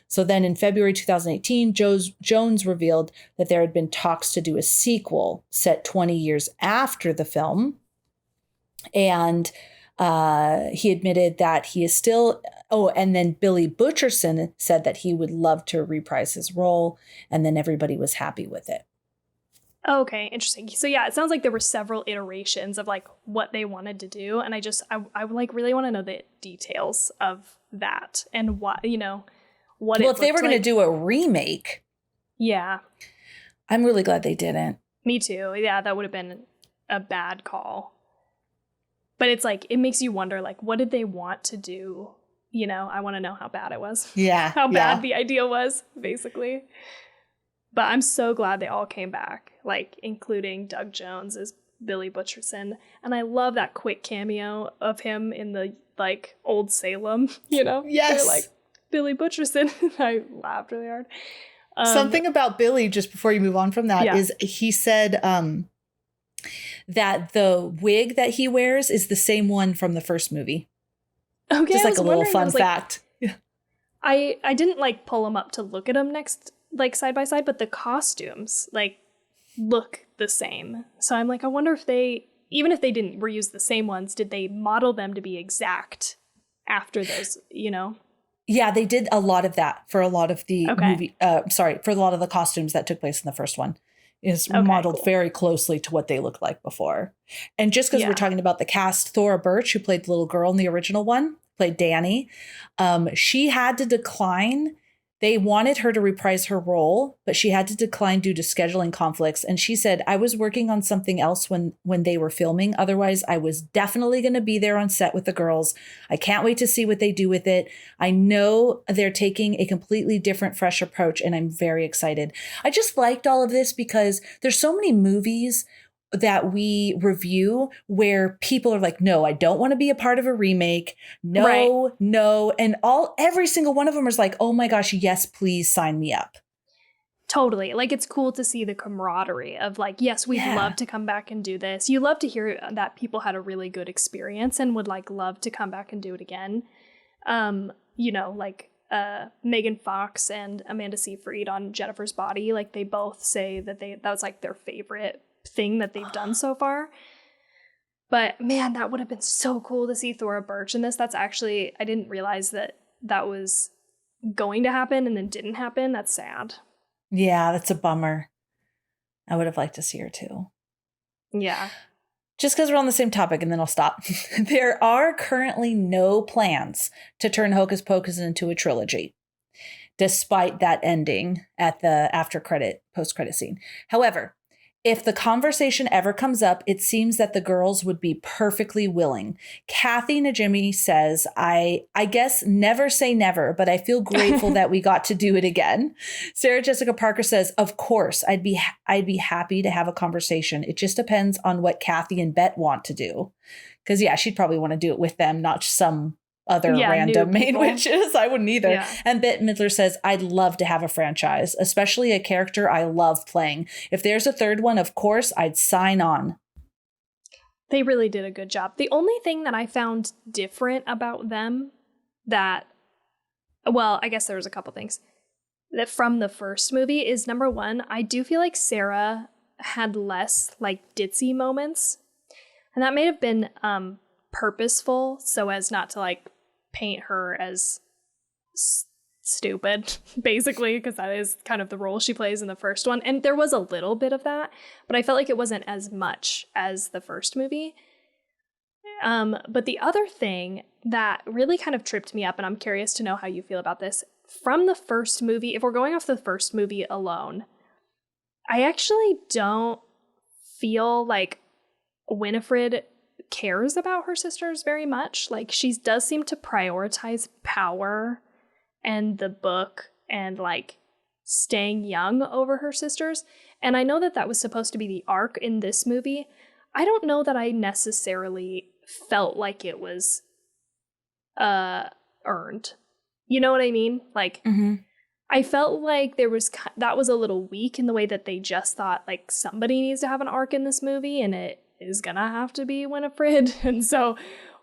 So then in February 2018, Jones revealed that there had been talks to do a sequel set 20 years after the film. And he admitted that he is still... Oh, and then Billy Butcherson said that he would love to reprise his role, and then everybody was happy with it. Okay, interesting. So it sounds like there were several iterations of like what they wanted to do, and I like really want to know the details of that and what what. Well, if they were going to do a remake, I'm really glad they didn't. Me too. Yeah, that would have been a bad call. But it's like, it makes you wonder, like, what did they want to do? I want to know how bad it was. Yeah. How bad the idea was, basically. But I'm so glad they all came back, like, including Doug Jones as Billy Butcherson. And I love that quick cameo of him in the, like, old Salem, Yes. They're like, Billy Butcherson. I laughed really hard. Something about Billy, just before you move on from that, is he said that the wig that he wears is the same one from the first movie. Okay, just like a little fun fact. I didn't like pull them up to look at them next, like side by side, but the costumes like look the same. So I'm like, I wonder if even if they didn't reuse the same ones, did they model them to be exact after those, Yeah, they did a lot of that for a lot of the movie. For a lot of the costumes that took place in the first one. Is modeled very closely to what they looked like before. And just because we're talking about the cast, Thora Birch, who played the little girl in the original one, played Danny. She had to decline They wanted her to reprise her role, but she had to decline due to scheduling conflicts. And she said, I was working on something else when they were filming. Otherwise, I was definitely going to be there on set with the girls. I can't wait to see what they do with it. I know they're taking a completely different, fresh approach, and I'm very excited. I just liked all of this because there's so many movies that we review where people are like, no, I don't want to be a part of a remake. No, Right. no. And every single one of them is like, oh my gosh, yes, please sign me up. Totally. Like, it's cool to see the camaraderie of like, yes, we'd love to come back and do this. You love to hear that people had a really good experience and would like love to come back and do it again. You know, like Megan Fox and Amanda Seyfried on Jennifer's Body, like they both say that that was like their favorite thing that they've done so far. But man, that would have been so cool to see Thora Birch in this. That's actually, I didn't realize that was going to happen and then didn't happen. That's sad. Yeah, that's a bummer. I would have liked to see her too. Yeah. Just because we're on the same topic, and then I'll stop. There are currently no plans to turn Hocus Pocus into a trilogy, despite that ending at the post-credit scene. However, if the conversation ever comes up, it seems that the girls would be perfectly willing. Kathy Najimy says, I guess never say never, but I feel grateful that we got to do it again. Sarah Jessica Parker says, of course, I'd be happy to have a conversation. It just depends on what Kathy and Bet want to do. Because, yeah, she'd probably want to do it with them, not some other random main witches. I wouldn't either. Yeah. And Bette Midler says, I'd love to have a franchise, especially a character I love playing. If there's a third one, of course, I'd sign on. They really did a good job. The only thing that I found different about them I guess there was a couple things that from the first movie is, number one, I do feel like Sarah had less like ditzy moments. And that may have been purposeful so as not to like paint her as stupid, basically, because that is kind of the role she plays in the first one. And there was a little bit of that, but I felt like it wasn't as much as the first movie. But the other thing that really kind of tripped me up, and I'm curious to know how you feel about this, from the first movie, if we're going off the first movie alone, I actually don't feel like Winifred cares about her sisters very much. Like, she does seem to prioritize power and the book and like staying young over her sisters. And I know that that was supposed to be the arc in this movie. I don't know that I necessarily felt like it was earned. You know what I mean? Like, I felt like that was a little weak in the way that they just thought like somebody needs to have an arc in this movie, and it is gonna have to be Winifred. And so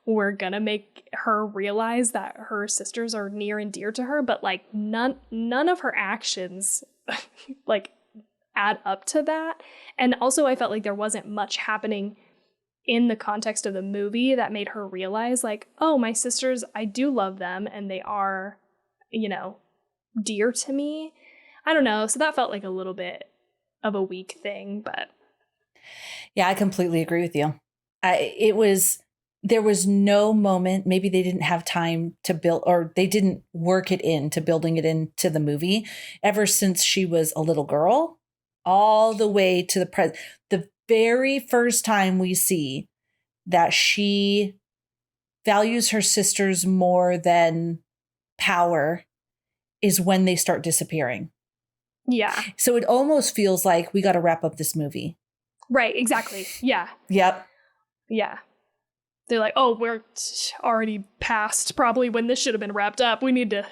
we're gonna make her realize that her sisters are near and dear to her, but like none of her actions like add up to that. And also I felt like there wasn't much happening in the context of the movie that made her realize like, oh, my sisters, I do love them and they are, you know, dear to me. I don't know. So that felt like a little bit of a weak thing, but yeah, I completely agree with you. There was no moment, maybe they didn't have time to build, or they didn't work it into building it into the movie ever since she was a little girl, all the way to the very first time we see that she values her sisters more than power is when they start disappearing. Yeah. So it almost feels like we got to wrap up this movie. Right, exactly. Yeah. Yep. Yeah. They're like, oh, we're already past probably when this should have been wrapped up. We need to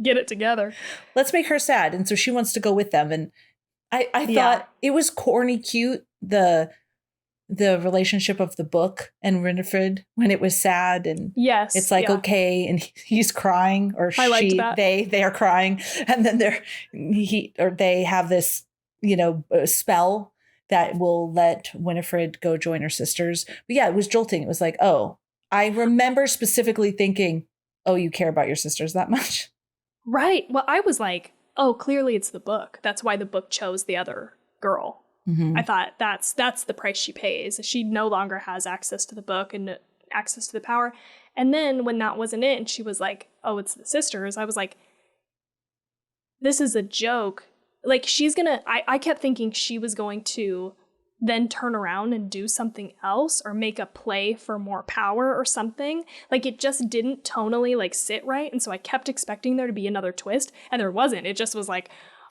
get it together. Let's make her sad. And so she wants to go with them. And I thought it was corny cute, the relationship of the book and Winifred when it was sad. And yes, it's like, okay. And he's crying, or they are crying. And then they have this, spell that will let Winifred go join her sisters. But yeah, it was jolting. It was like, oh, I remember specifically thinking, oh, you care about your sisters that much? Right. Well, I was like, oh, clearly it's the book. That's why the book chose the other girl. Mm-hmm. I thought that's the price she pays. She no longer has access to the book and access to the power. And then when that wasn't it, and she was like, oh, it's the sisters, I was like, this is a joke. Like, she's gonna, I kept thinking she was going to then turn around and do something else or make a play for more power or something. Like, it just didn't tonally like sit right. And so I kept expecting there to be another twist, and there wasn't. It just was like,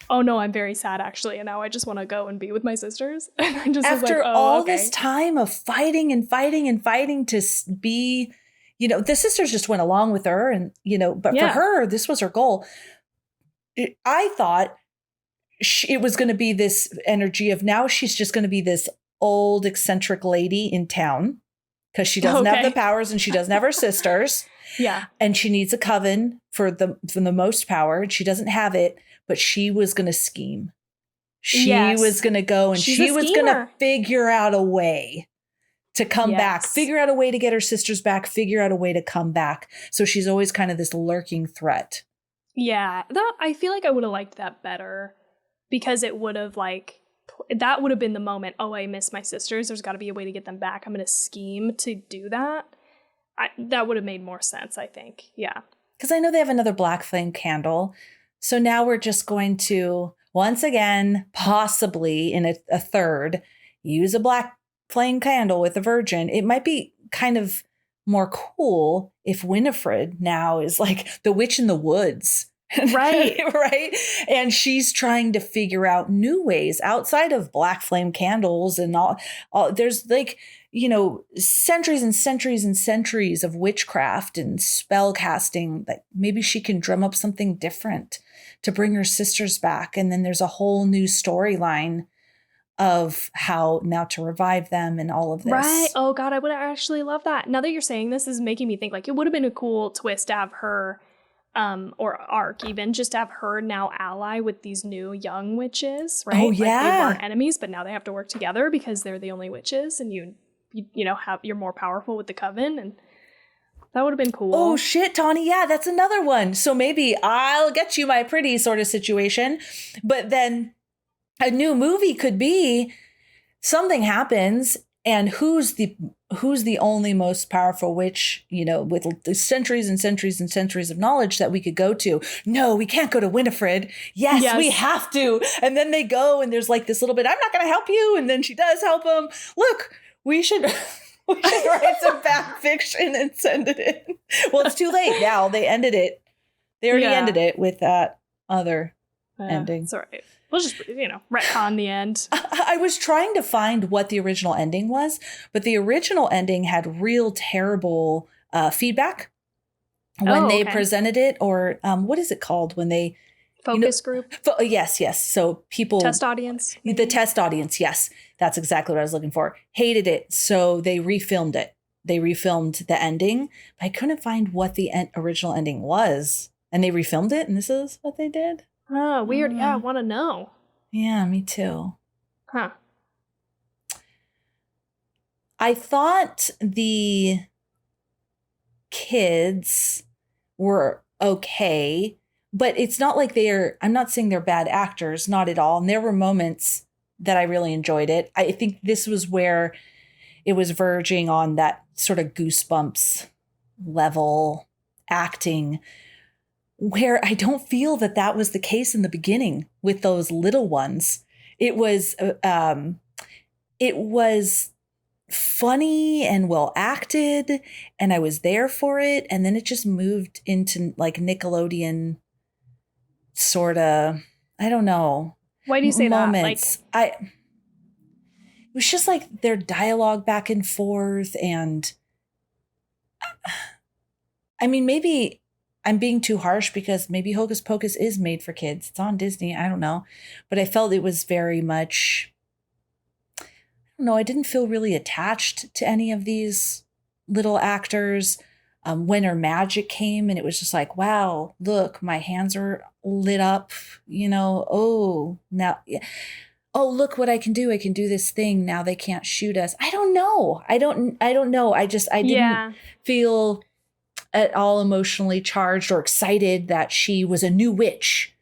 oh no, I'm very sad actually, and now I just want to go and be with my sisters. And I just after was like, all this time of fighting and fighting and fighting to be, the sisters just went along with her, and but for her, this was her goal. I thought it was going to be this energy of now she's just going to be this old eccentric lady in town because she doesn't have the powers and she doesn't have her sisters. Yeah. And she needs a coven for the most power, and she doesn't have it, but she was going to scheme. She was going to go, and she was going to figure out a way to come back, figure out a way to get her sisters back, figure out a way to come back. So she's always kind of this lurking threat. Yeah, I feel like I would have liked that better, because it would have that would have been the moment. Oh, I miss my sisters. There's got to be a way to get them back. I'm going to scheme to do that. That would have made more sense, I think. Yeah. Because I know they have another black flame candle. So now we're just going to, once again, possibly in a third, use a black flame candle with a virgin. It might be kind of more cool if Winifred now is like the witch in the woods. Right. Right. And she's trying to figure out new ways outside of black flame candles and all there's centuries and centuries and centuries of witchcraft and spell casting that maybe she can drum up something different to bring her sisters back. And then there's a whole new storyline of how now to revive them and all of this. Right. Oh God, I would actually love that. Now that you're saying this is making me think like it would have been a cool twist to have her or arc even, just to have her now ally with these new young witches, right? Oh yeah. Like, they weren't enemies, but now they have to work together because they're the only witches, and you're more powerful with the coven, and that would have been cool. Oh shit, Tawny, yeah, that's another one. So maybe I'll get you my pretty sort of situation, but then a new movie could be something happens, and who's the only most powerful witch, with the centuries and centuries and centuries of knowledge that we could go to. No, we can't go to Winifred. Yes, we have to. And then they go, and there's like this little bit, I'm not going to help you. And then she does help them. Look, we should write some fan fiction and send it in. Well, it's too late now. They ended it. They already ended it with that other ending. It's all right. We'll just, retcon the end. I was trying to find what the original ending was, but the original ending had real terrible feedback when they presented it, or what is it called when they... Focus group? Yes. So people... Test audience? Maybe? The test audience, yes. That's exactly what I was looking for. Hated it, so they refilmed it. They refilmed the ending, but I couldn't find what the original ending was. And they refilmed it, and this is what they did? Oh, weird. Yeah, I want to know. Yeah, me too. Huh. I thought the kids were okay, but it's not like I'm not saying they're bad actors, not at all. And there were moments that I really enjoyed it. I think this was where it was verging on that sort of Goosebumps level acting, where I don't feel that was the case in the beginning with those little ones. It was funny and well acted, and I was there for it. And then it just moved into like Nickelodeon sort of, I don't know. Why do you say moments. that? It was just like their dialogue back and forth, and I mean, maybe I'm being too harsh because maybe Hocus Pocus is made for kids. It's on Disney. I don't know. But I felt it was very much, I don't know, I didn't feel really attached to any of these little actors. When her magic came, and it was just like, wow, look, my hands are lit up, oh, now, oh, look what I can do. I can do this thing. Now they can't shoot us. I don't know. I don't know. I didn't feel at all emotionally charged or excited that she was a new witch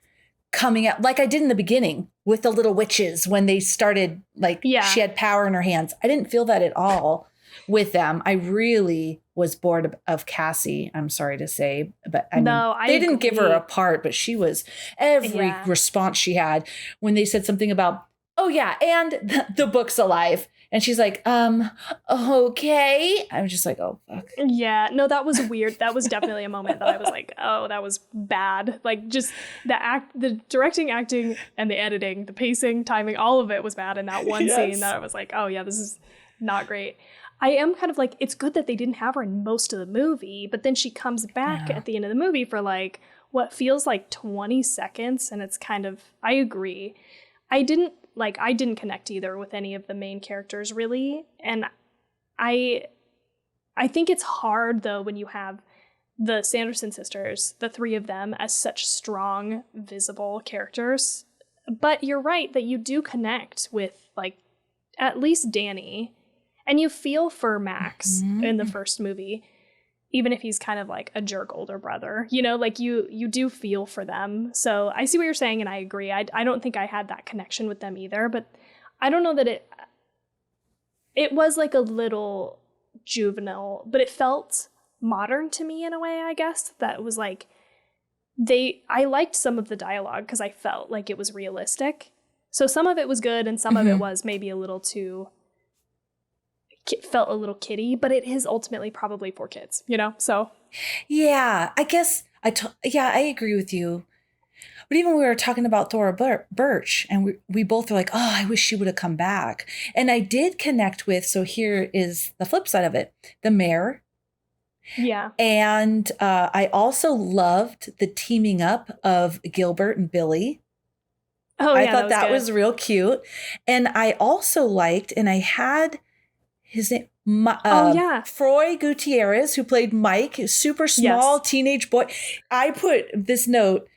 coming out like I did in the beginning with the little witches when they started, she had power in her hands. I didn't feel that at all with them. I really was bored of Cassie, I'm sorry to say. But I mean, I they didn't give her agree. a part, but she was, every response she had when they said something about, oh yeah, and the book's alive. And she's like, okay. I was just like, oh, fuck. Yeah, no, that was weird. That was definitely a moment that I was like, oh, that was bad. Like, just the directing, acting, and the editing, the pacing, timing, all of it was bad in that one scene that I was like, oh yeah, this is not great. I am kind of like, it's good that they didn't have her in most of the movie, but then she comes back at the end of the movie for like what feels like 20 seconds, and it's kind of, I agree. I didn't connect either with any of the main characters really, and I think it's hard though when you have the Sanderson sisters, the three of them, as such strong, visible characters. But you're right that you do connect with like at least Danny, and you feel for Max in the first movie, even if he's kind of like a jerk older brother, you know, like you do feel for them. So I see what you're saying, and I agree. I don't think I had that connection with them either, but I don't know that it was like a little juvenile, but it felt modern to me in a way, I guess. That was like, I liked some of the dialogue because I felt like it was realistic. So some of it was good, and some of it was maybe a little too, felt a little kiddie, but it is ultimately probably for kids, you know? So yeah, I guess I agree with you. But even we were talking about Thora Birch, and we both were like, oh, I wish she would have come back. And I did connect with, so here is the flip side of it, the mayor. Yeah. And I also loved the teaming up of Gilbert and Billy. Oh, yeah, I thought that good. was real cute. And I also liked, and I had his name, Froy Gutierrez, who played Mike, super small teenage boy. I put this note,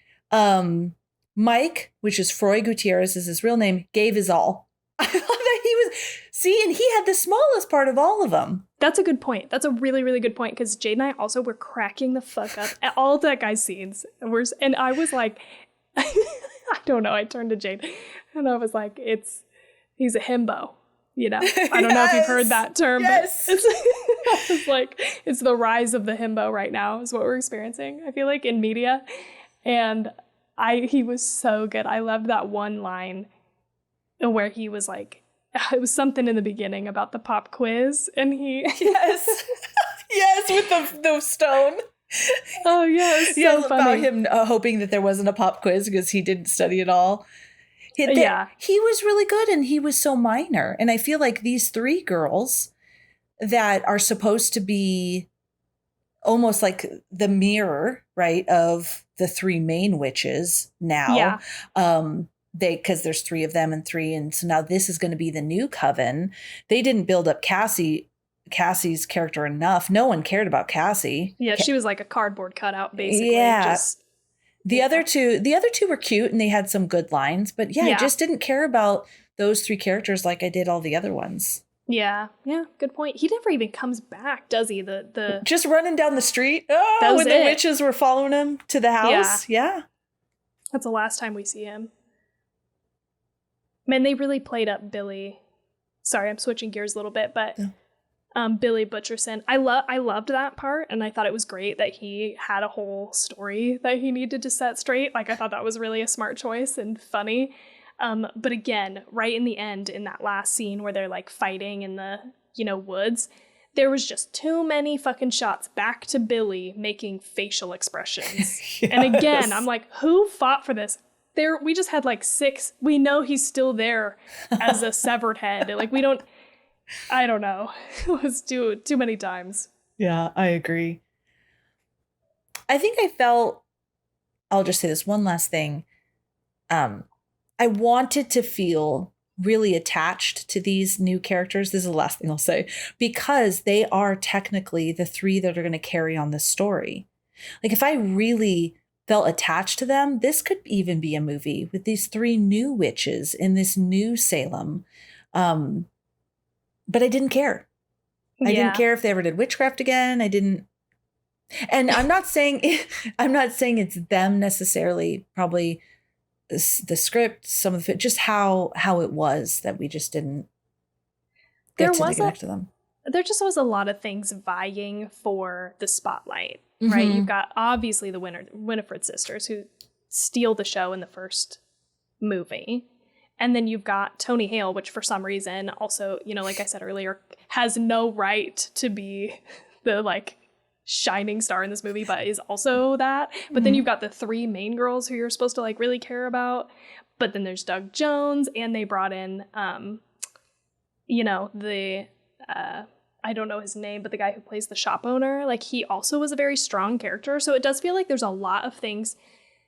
Mike, which is Froy Gutierrez is his real name, gave his all. I thought that he was, and he had the smallest part of all of them. That's a good point. That's a really, really good point, because Jade and I also were cracking the fuck up at all that guy's scenes. And I was like, I don't know, I turned to Jade and I was like, he's a himbo. You know, I don't know if you've heard that term, but it's like, it's the rise of the himbo right now is what we're experiencing, I feel like, in media. And he was so good. I loved that one line where he was like, it was something in the beginning about the pop quiz, and he... Yes, with the stone. Oh, yeah, it's so funny. About him hoping that there wasn't a pop quiz because he didn't study at all. He was really good, and he was so minor. And I feel like these three girls that are supposed to be almost like the mirror, right, of the three main witches now. Yeah. Because there's three of them and so now this is going to be the new coven. They didn't build up Cassie's character enough. No one cared about Cassie. Yeah, she was like a cardboard cutout, basically. Yeah. The other two were cute, and they had some good lines, but I just didn't care about those three characters like I did all the other ones. Yeah, good point. He never even comes back, does he? The just running down the street. Oh, when the witches were following him to the house. Yeah. That's the last time we see him. Man, they really played up Billy. Sorry, I'm switching gears a little bit, but Billy Butcherson. I loved that part, and I thought it was great that he had a whole story that he needed to set straight. Like, I thought that was really a smart choice and funny. But again, right in the end, in that last scene where they're like fighting in the, woods, there was just too many fucking shots back to Billy making facial expressions. Yes. And again, I'm like, who fought for this? We just had like 6. We know he's still there as a severed head. Like, I don't know. It was too many times. Yeah, I agree. I think I'll just say this one last thing. I wanted to feel really attached to these new characters. This is the last thing I'll say, because they are technically the 3 that are going to carry on this story. Like, if I really felt attached to them, this could even be a movie with these 3 new witches in this new Salem. But I didn't care. I didn't care if they ever did witchcraft again. I didn't. And I'm not saying it's them necessarily, probably the script, some of it, just how it was that we just didn't get to connect to them. there just was a lot of things vying for the spotlight, right? You've got obviously the Winifred sisters who steal the show in the first movie. And then you've got Tony Hale, which for some reason also, you know, like I said earlier, has no right to be the like shining star in this movie, but is also that. But then you've got the three main girls who you're supposed to like really care about. But then there's Doug Jones, and they brought in, you know, the, I don't know his name, but the guy who plays the shop owner, like he also was a very strong character. So it does feel like there's a lot of things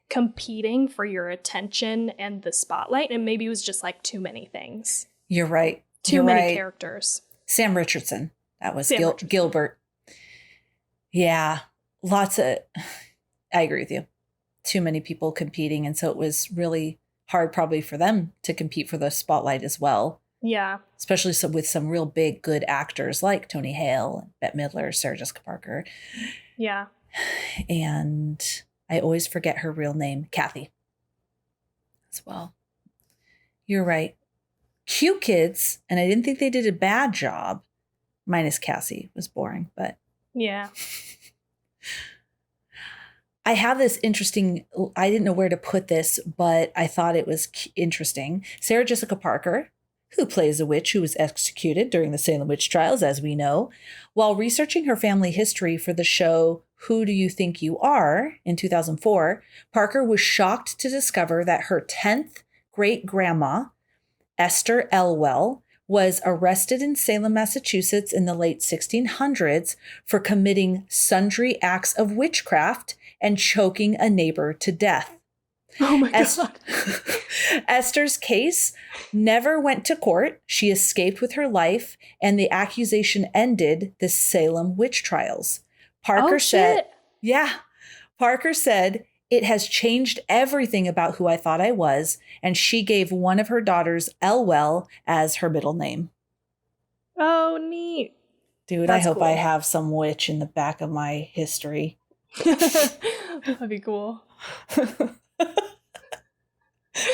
competing for your attention and the spotlight. And maybe it was just like too many things. You're right. Too many characters. Sam Richardson. That was Richardson. Gilbert. Yeah. Lots of, I agree with you. Too many people competing. And so it was really hard probably for them to compete for the spotlight as well. Yeah. Especially with some real big, good actors like Tony Hale, Bette Midler, Sarah Jessica Parker. Yeah. And I always forget her real name, Kathy, as well. You're right. Cute kids, and I didn't think they did a bad job, minus Cassie, was boring, but. Yeah. I have this interesting, I didn't know where to put this, but I thought it was interesting. Sarah Jessica Parker, who plays a witch who was executed during the Salem witch trials, as we know, while researching her family history for the show Who Do You Think You Are in 2004, Parker was shocked to discover that her 10th great-grandma, Esther Elwell, was arrested in Salem, Massachusetts in the late 1600s for committing sundry acts of witchcraft and choking a neighbor to death. Oh my God. Esther's case never went to court. She escaped with her life, and the accusation ended the Salem witch trials. Parker said, it has changed everything about who I thought I was, and she gave one of her daughters Elwell as her middle name. Oh, neat. Dude, I hope cool. I have some witch in the back of my history. That'd be cool.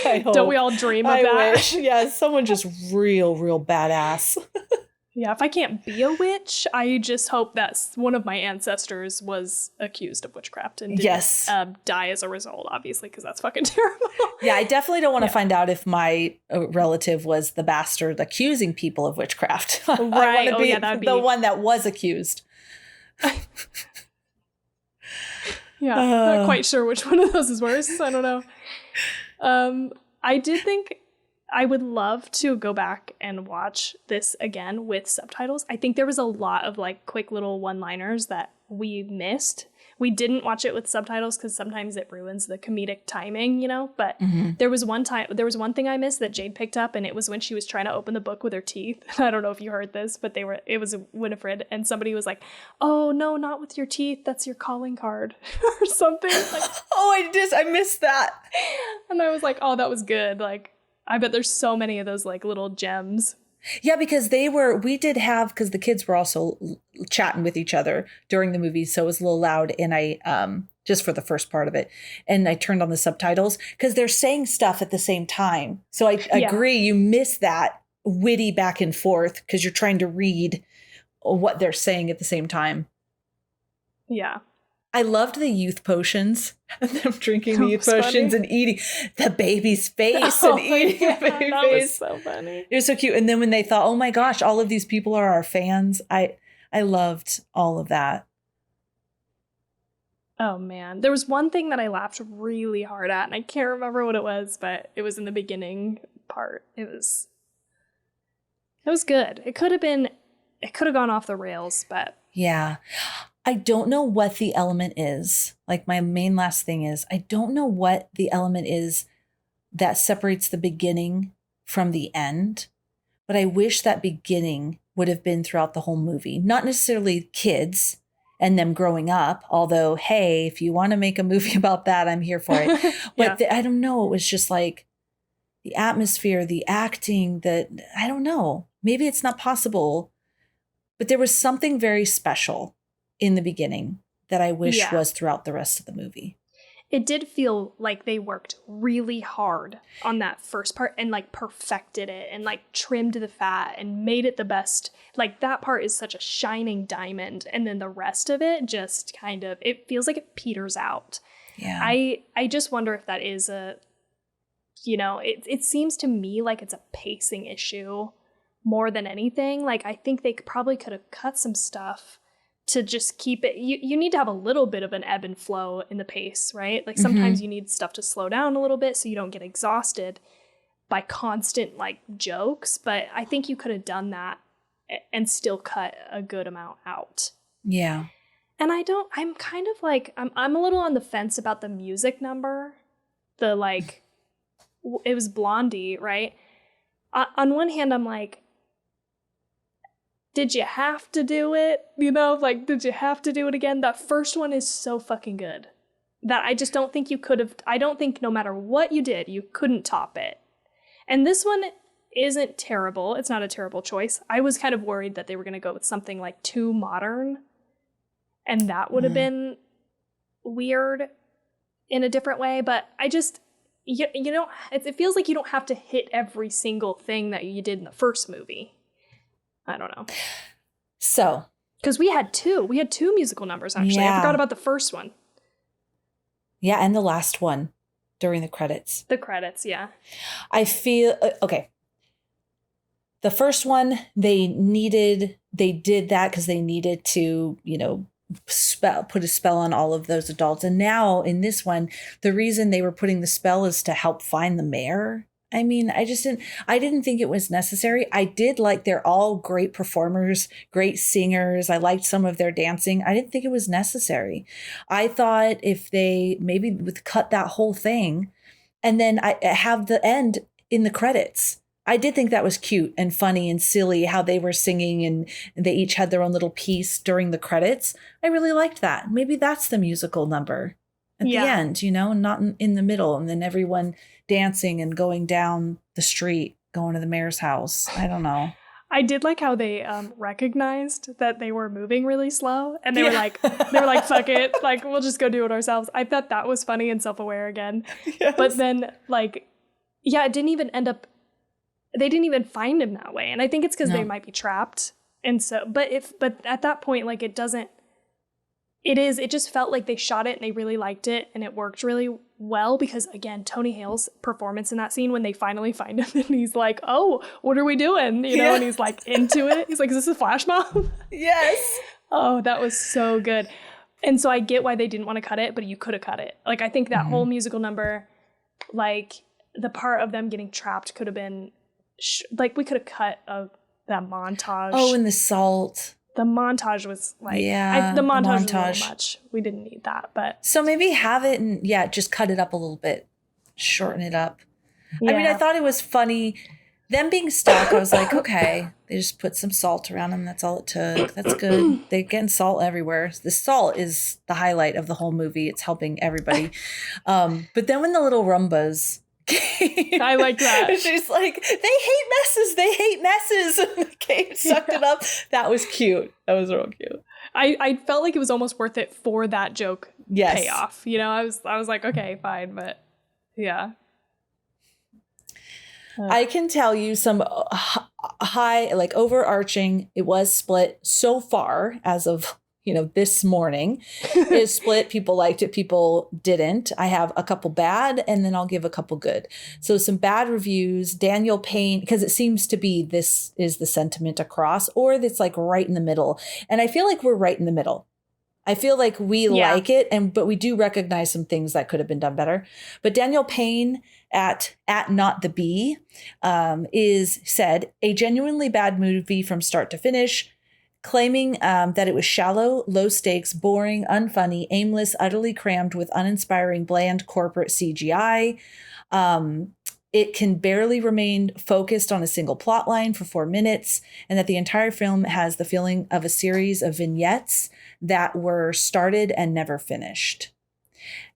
Don't we all dream of that? I wish. Yeah, someone just real badass. Yeah, if I can't be a witch, I just hope that one of my ancestors was accused of witchcraft and didn't die as a result, obviously, because that's fucking terrible. Yeah, I definitely don't want to find out if my relative was the bastard accusing people of witchcraft. Right. I want to be the one that was accused. Yeah, not quite sure which one of those is worse. I don't know. I did think I would love to go back and watch this again with subtitles. I think there was a lot of like quick little one-liners that we missed. We didn't watch it with subtitles because sometimes it ruins the comedic timing, you know, but there was one thing I missed that Jade picked up, and it was when she was trying to open the book with her teeth. I don't know if you heard this, but it was Winifred, and somebody was like, "Oh no, not with your teeth. That's your calling card," or something. Like, I missed that. And I was like, "Oh, that was good." Like, I bet there's so many of those like little gems. Yeah, because because the kids were also chatting with each other during the movie. So it was a little loud. And I, just for the first part of it, and I turned on the subtitles because they're saying stuff at the same time. So I agree. You miss that witty back and forth because you're trying to read what they're saying at the same time. Yeah. I loved the youth potions. Them drinking the youth potions and eating the baby's face and eating the baby face. That was so funny. It was so cute. And then when they thought, oh my gosh, all of these people are our fans. I loved all of that. Oh man. There was one thing that I laughed really hard at, and I can't remember what it was, but it was in the beginning part. It was good. It could have gone off the rails, but yeah. I don't know what the element is. Like my main last thing is, I don't know what the element is that separates the beginning from the end, but I wish that beginning would have been throughout the whole movie. Not necessarily kids and them growing up, although, hey, if you want to make a movie about that, I'm here for it. But I don't know. It was just like the atmosphere, the acting, I don't know. Maybe it's not possible, but there was something very special in the beginning that I wish was throughout the rest of the movie. it did feel like they worked really hard on that first part and like perfected it and like trimmed the fat and made it the best. Like that part is such a shining diamond. And then the rest of it just kind of, it feels like it peters out. Yeah. I just wonder if that is it seems to me like it's a pacing issue more than anything. Like I think they probably could have cut some stuff to just keep it. You need to have a little bit of an ebb and flow in the pace, right? Like sometimes you need stuff to slow down a little bit so you don't get exhausted by constant like jokes. But I think you could have done that and still cut a good amount out. Yeah. And I'm kind of like, I'm a little on the fence about the music number. The like, it was Blondie, right? On one hand, I'm like, did you have to do it? Like, did you have to do it again? That first one is so fucking good that I just don't think you could have. I don't think no matter what you did, you couldn't top it. And this one isn't terrible. It's not a terrible choice. I was kind of worried that they were going to go with something like too modern, and that would have been weird in a different way. But I just, it feels like you don't have to hit every single thing that you did in the first movie. I don't know. So, because we had two musical numbers, actually. Yeah. I forgot about the first one. Yeah, and the last one during the credits. The credits, yeah. I feel, okay. The first one, they did that because they needed to, put a spell on all of those adults. And now in this one, the reason they were putting the spell is to help find the mayor. I mean, I didn't think it was necessary. I did like they're all great performers, great singers. I liked some of their dancing. I didn't think it was necessary. I thought if they maybe would cut that whole thing and then I have the end in the credits. I did think that was cute and funny and silly how they were singing and they each had their own little piece during the credits. I really liked that. Maybe that's the musical number at the end, not in the middle. And then everyone dancing and going down the street, going to the mayor's house. I don't know. I did like how they recognized that they were moving really slow, and they were like, fuck it, like we'll just go do it ourselves. I thought that was funny and self-aware again. Yes. But then it didn't even end up. They didn't even find him that way, and I think it's because they might be trapped. And so, but at that point, like it doesn't. It just felt like they shot it and they really liked it and it worked really well because, again, Tony Hale's performance in that scene when they finally find him and he's like, oh, what are we doing? And he's like into it. He's like, is this a flash mob? Yes. Oh, that was so good. And so I get why they didn't want to cut it, but you could have cut it. Like, I think that whole musical number, like the part of them getting trapped could have been, we could have cut that montage. Oh, and the salt. The montage was like, the montage was a little much. We didn't need that, but. So maybe have it and just cut it up a little bit. Shorten it up. Yeah. I mean, I thought it was funny. Them being stuck, I was like, okay, they just put some salt around them. That's all it took. That's good. They're getting salt everywhere. The salt is the highlight of the whole movie. It's helping everybody. But then when the little Rumbas came, I like that. She's like, they hate messes. And the cave sucked it up. That was cute. That was real cute. I felt like it was almost worth it for that joke payoff. I was like, okay, fine, but yeah. I can tell you some high, like overarching, it was split so far as of, this morning is split. People liked it. People didn't. I have a couple bad and then I'll give a couple good. So some bad reviews, Daniel Payne, because it seems to be this is the sentiment across, or it's like right in the middle. And I feel like we're right in the middle. I feel like we like it, but we do recognize some things that could have been done better. But Daniel Payne at Not the Bee is said, a genuinely bad movie from start to finish, claiming that it was shallow, low stakes, boring, unfunny, aimless, utterly crammed with uninspiring, bland corporate CGI. It can barely remain focused on a single plot line for 4 minutes, and that the entire film has the feeling of a series of vignettes that were started and never finished.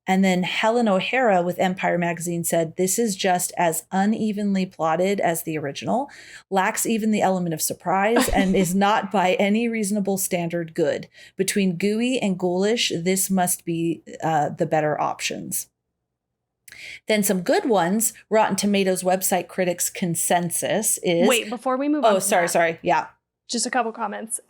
And then Helen O'Hara with Empire Magazine said, this is just as unevenly plotted as the original, lacks even the element of surprise, and is not by any reasonable standard good. Between gooey and ghoulish, this must be the better options. Then some good ones. Rotten Tomatoes website critics' consensus is... Wait, before we move on. Oh, sorry. Yeah. Just a couple comments.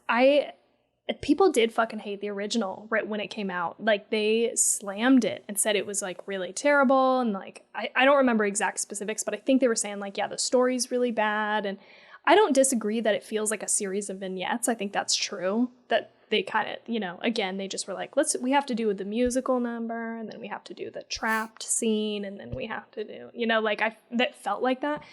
People did fucking hate the original right when it came out. Like, they slammed it and said it was, like, really terrible. And, like, I don't remember exact specifics, but I think they were saying, like, yeah, the story's really bad. And I don't disagree that it feels like a series of vignettes. I think that's true. That they kind of, you know, again, they just were like, we have to do the musical number, and then we have to do the trapped scene, and then we have to do, you know, like, that felt like that.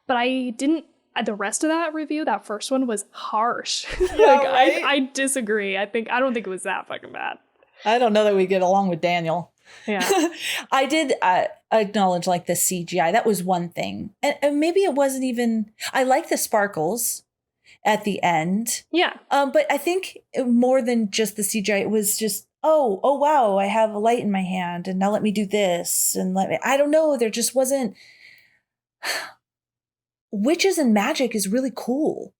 But I didn't. The rest of that review, that first one, was harsh. Yeah, like, right? I disagree. I don't think it was that fucking bad. I don't know that we get along with Daniel. Yeah. I did acknowledge, like, the CGI. That was one thing. And maybe it wasn't even... I like the sparkles at the end. Yeah. But I think more than just the CGI, it was just, oh, wow, I have a light in my hand, and now let me do this. And I don't know. There just wasn't... Witches and magic is really cool.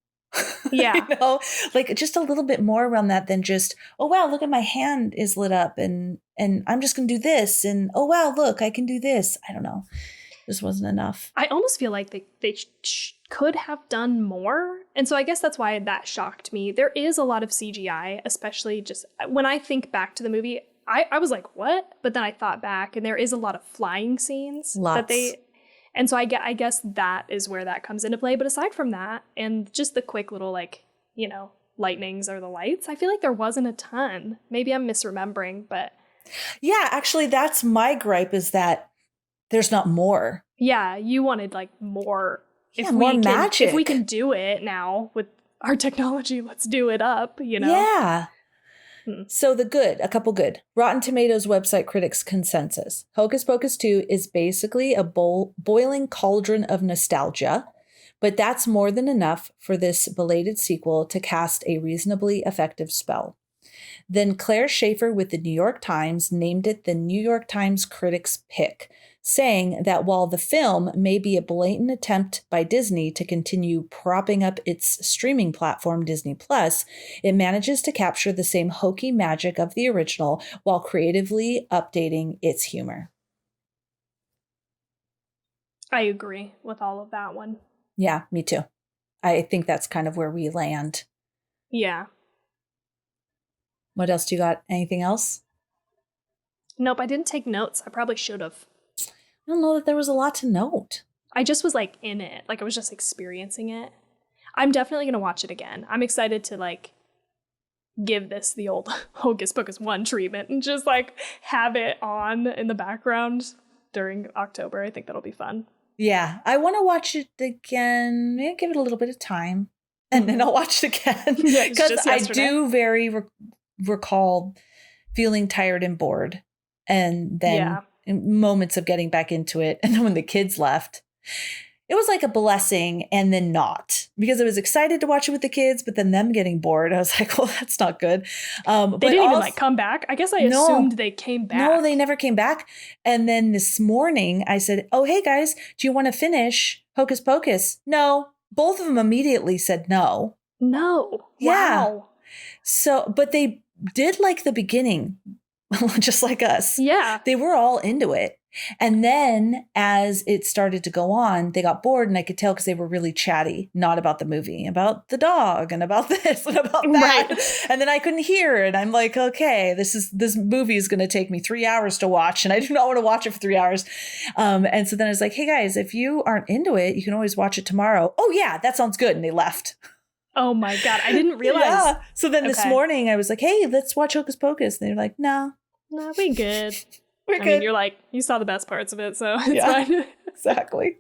Yeah. You know, like, just a little bit more around that than just, oh, wow, look at my hand is lit up, and I'm just going to do this. And, oh, wow, look, I can do this. I don't know. This wasn't enough. I almost feel like they could have done more. And so I guess that's why that shocked me. There is a lot of CGI, especially just when I think back to the movie, I was like, what? But then I thought back, and there is a lot of flying scenes. Lots. And so I guess that is where that comes into play. But aside from that, and just the quick little, like, you know, lightnings or the lights, I feel like there wasn't a ton. Maybe I'm misremembering, but... Yeah, actually, that's my gripe, is that there's not more. Yeah, you wanted, like, more. More magic. If we can do it now with our technology, let's do it up, you know? Yeah. So a couple good. Rotten Tomatoes website critics' consensus. Hocus Pocus 2 is basically a boiling cauldron of nostalgia, but that's more than enough for this belated sequel to cast a reasonably effective spell. Then Claire Schaefer with the New York Times named it the New York Times critics' pick, saying that while the film may be a blatant attempt by Disney to continue propping up its streaming platform, Disney Plus, it manages to capture the same hokey magic of the original while creatively updating its humor. I agree with all of that one. Yeah, me too. I think that's kind of where we land. Yeah. What else do you got? Anything else? Nope, I didn't take notes. I probably should have. I don't know that there was a lot to note. I just was, like, in it. Like, I was just experiencing it. I'm definitely going to watch it again. I'm excited to, like, give this the old Hocus Pocus 1 treatment and just, like, have it on in the background during October. I think that'll be fun. Yeah, I want to watch it again. Maybe give it a little bit of time, and then I'll watch it again. Because I do recall feeling tired and bored, and then in moments of getting back into it. And then when the kids left, it was like a blessing and then not, because I was excited to watch it with the kids, but then them getting bored, I was like, well, that's not good. They didn't even, like, come back. I guess I assumed they came back. No, they never came back. And then this morning I said, oh, hey guys, do you want to finish Hocus Pocus? No. Both of them immediately said no. No. Yeah. Wow. So, but they did like the beginning, just like us. Yeah. They were all into it. And then as it started to go on, they got bored, and I could tell because they were really chatty, not about the movie, about the dog and about this and about that. Right. And then I couldn't hear, and I'm like, okay, this movie is going to take me 3 hours to watch, and I do not want to watch it for 3 hours. And so then I was like, hey guys, if you aren't into it, you can always watch it tomorrow. Oh yeah, that sounds good. And they left. Oh my God. I didn't realize. Yeah. So then this morning I was like, hey, let's watch Hocus Pocus. And they're like, no, we good. We're good. I mean, you're like, you saw the best parts of it, so it's fine. Exactly.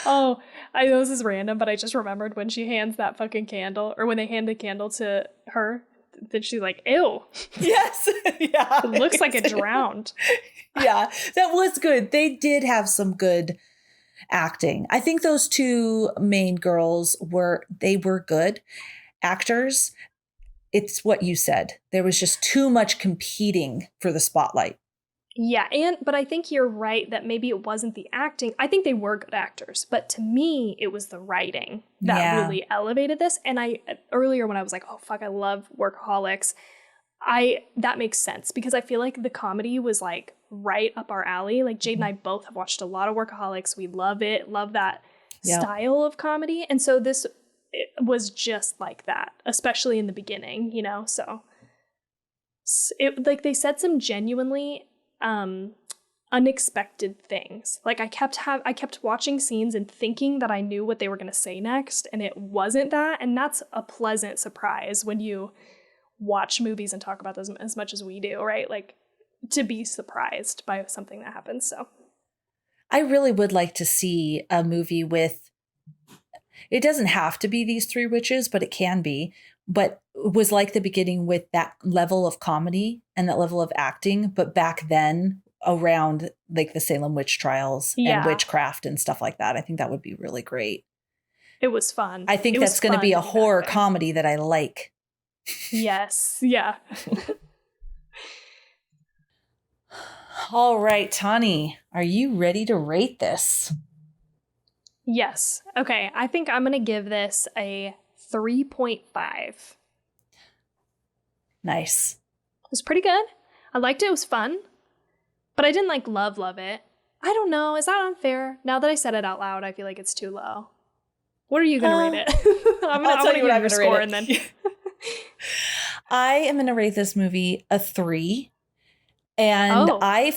Oh, I know this is random, but I just remembered when she hands that fucking candle, or when they hand the candle to her, then she's like, ew. Yes. Yeah. It looks like it drowned. Yeah, that was good. They did have some good acting. I think those two main girls were good actors. It's what you said. There was just too much competing for the spotlight. Yeah, but I think you're right that maybe it wasn't the acting. I think they were good actors, but to me, it was the writing that really elevated this. And earlier when I was like, oh fuck, I love Workaholics, that makes sense because I feel like the comedy was like right up our alley. Like Jade and I both have watched a lot of Workaholics. We love it, love that style of comedy. And so it was just like that, especially in the beginning, you know? So it, like they said some genuinely unexpected things. Like I kept watching scenes and thinking that I knew what they were going to say next, and it wasn't that. And that's a pleasant surprise when you watch movies and talk about them as much as we do, right? Like to be surprised by something that happens. So I really would like to see a movie with, it doesn't have to be these three witches, but it can be, but it was like the beginning with that level of comedy and that level of acting, but back then around like the Salem witch trials and witchcraft and stuff like that. I think that would be really great. It was fun. I think that's going to be a horror comedy that I like. Yes. Yeah. All right, Tawny, are you ready to rate this? Yes. Okay. I think I'm going to give this a 3.5. Nice. It was pretty good. I liked it. It was fun. But I didn't like love it. I don't know. Is that unfair? Now that I said it out loud, I feel like it's too low. What are you going to rate it? I'll tell you what I'm going to rate it. And then I am going to rate this movie a 3. And I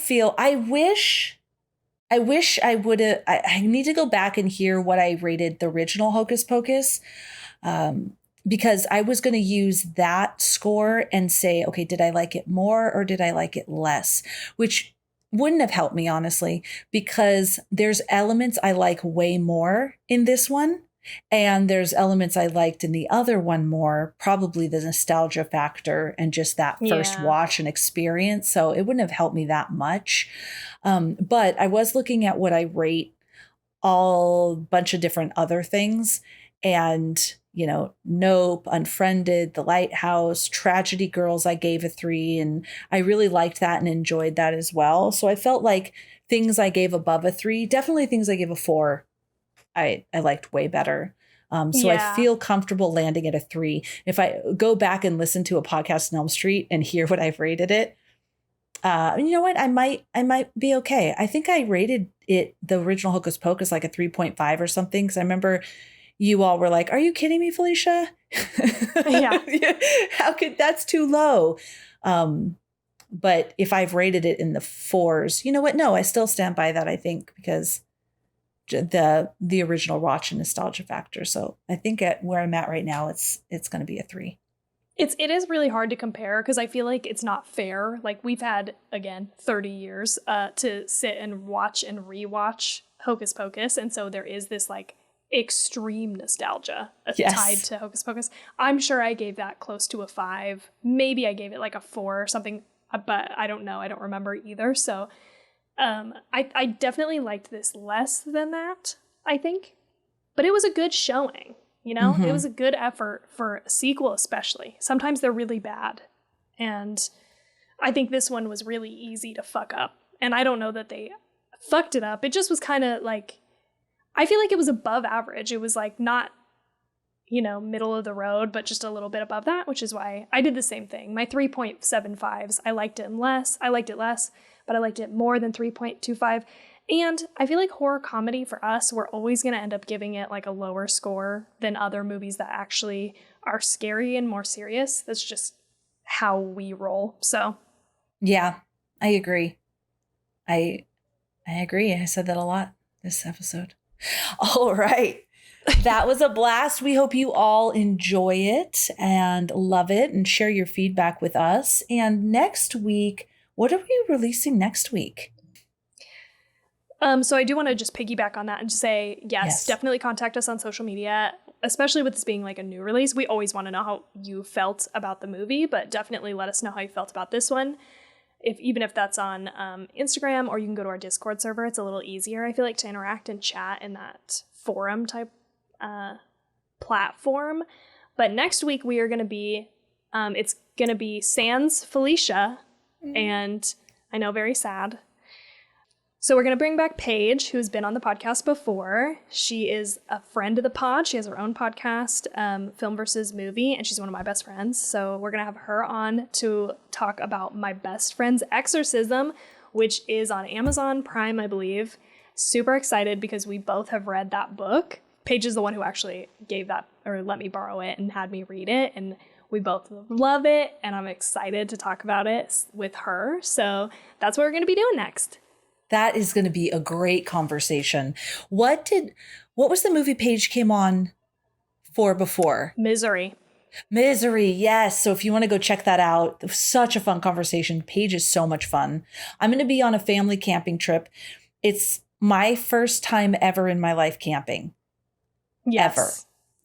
wish I would have, I need to go back and hear what I rated the original Hocus Pocus. Because I was going to use that score and say, okay, did I like it more or did I like it less? Which wouldn't have helped me, honestly, because there's elements I like way more in this one. And there's elements I liked in the other one more, probably the nostalgia factor and just that first watch and experience. So it wouldn't have helped me that much. But I was looking at what I rate all bunch of different other things. And, you know, Nope, Unfriended, The Lighthouse, Tragedy Girls, I gave a 3. And I really liked that and enjoyed that as well. So I felt like things I gave above a 3, definitely things I gave a 4, I liked way better. So I feel comfortable landing at a 3. If I go back and listen to a podcast on Elm Street and hear what I've rated it, you know what? I might be okay. I think I rated it, the original Hocus Pocus, like a 3.5 or something. Because I remember you all were like, "Are you kidding me, Felicia? Yeah. How could that's too low?" But if I've rated it in the 4s, you know what? No, I still stand by that. I think because the original watch and nostalgia factor. So I think at where I'm at right now, it's going to be a 3. It is really hard to compare because I feel like it's not fair. Like we've had, again, 30 years to sit and watch and rewatch Hocus Pocus. And so there is this like extreme nostalgia tied to Hocus Pocus. I'm sure I gave that close to a 5. Maybe I gave it like a 4 or something, but I don't know. I don't remember either. So I definitely liked this less than that, I think. But it was a good showing, you know? It was a good effort for a sequel especially. Sometimes they're really bad. And I think this one was really easy to fuck up. And I don't know that they fucked it up. It just was kind of like, I feel like it was above average. It was like not, you know, middle of the road, but just a little bit above that, which is why I did the same thing. My 3.75s, I liked it less, but I liked it more than 3.25. And I feel like horror comedy for us, we're always going to end up giving it like a lower score than other movies that actually are scary and more serious. That's just how we roll. So yeah, I agree. I agree. I said that a lot this episode. All right. That was a blast. We hope you all enjoy it and love it and share your feedback with us. And next week, what are we releasing next week? So I do want to just piggyback on that and just say, yes, definitely contact us on social media, especially with this being like a new release. We always want to know how you felt about the movie, but definitely let us know how you felt about this one. Even if that's on Instagram, or you can go to our Discord server. It's a little easier, I feel like, to interact and chat in that forum type platform. But next week we are going to be, it's going to be Sans Felicia and I know, very sad. So we're going to bring back Paige, who's been on the podcast before. She is a friend of the pod. She has her own podcast, Film versus Movie, and she's one of my best friends. So we're going to have her on to talk about My Best Friend's Exorcism, which is on Amazon Prime, I believe. Super excited because we both have read that book. Paige is the one who actually gave that, or let me borrow it and had me read it. And we both love it, and I'm excited to talk about it with her. So that's what we're going to be doing next. That is going to be a great conversation. What was the movie Paige came on for before? Misery, yes. So if you want to go check that out, it was such a fun conversation. Paige is so much fun. I'm going to be on a family camping trip. It's my first time ever in my life camping. yes. Ever.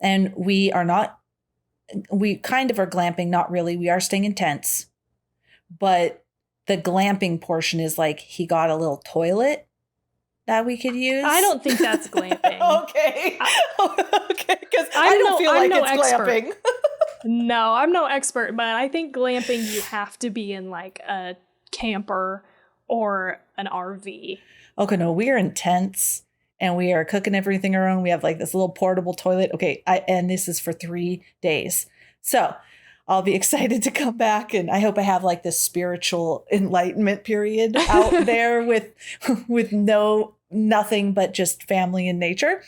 And we kind of are glamping, not really. We are staying in tents. But the glamping portion is like he got a little toilet that we could use. I don't think that's glamping. Okay. Okay. Because I don't feel like it's glamping. No, I'm no expert, but I think glamping, you have to be in like a camper or an RV. Okay, no, we are in tents and we are cooking everything our own. We have like this little portable toilet. Okay, and this is for 3 days. So I'll be excited to come back, and I hope I have like this spiritual enlightenment period out there with nothing but just family and nature.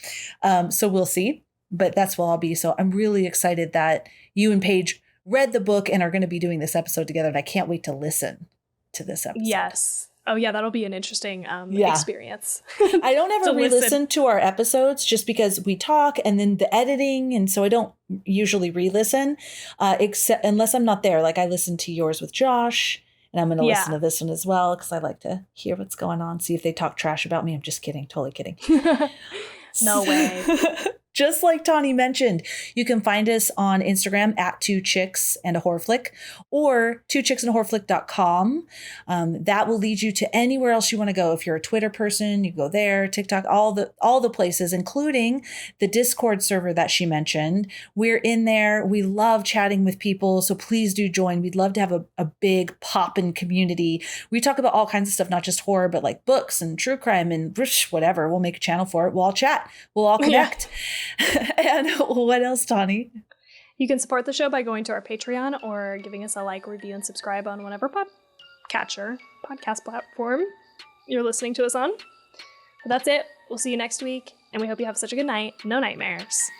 So we'll see, but that's where I'll be. So I'm really excited that you and Paige read the book and are going to be doing this episode together, and I can't wait to listen to this episode. Yes. Oh yeah, that'll be an interesting experience. I don't ever re-listen to our episodes just because we talk and then the editing, and so I don't usually re-listen, except unless I'm not there. Like I listened to yours with Josh, and I'm going to listen to this one as well because I like to hear what's going on, see if they talk trash about me. I'm just kidding, totally kidding. No way. Just like Tawny mentioned, you can find us on Instagram at 2chicksandahorrorflick or 2chicksandahorrorflick.com. That will lead you to anywhere else you want to go. If you're a Twitter person, you go there, TikTok, all the places, including the Discord server that she mentioned. We're in there. We love chatting with people, so please do join. We'd love to have a big poppin' community. We talk about all kinds of stuff, not just horror, but like books and true crime and whatever. We'll make a channel for it. We'll all chat. We'll all connect. Yeah. And what else, Tawny? You can support the show by going to our Patreon or giving us a like, review, and subscribe on whatever podcast platform you're listening to us on. But that's it. We'll see you next week, and we hope you have such a good night. No nightmares.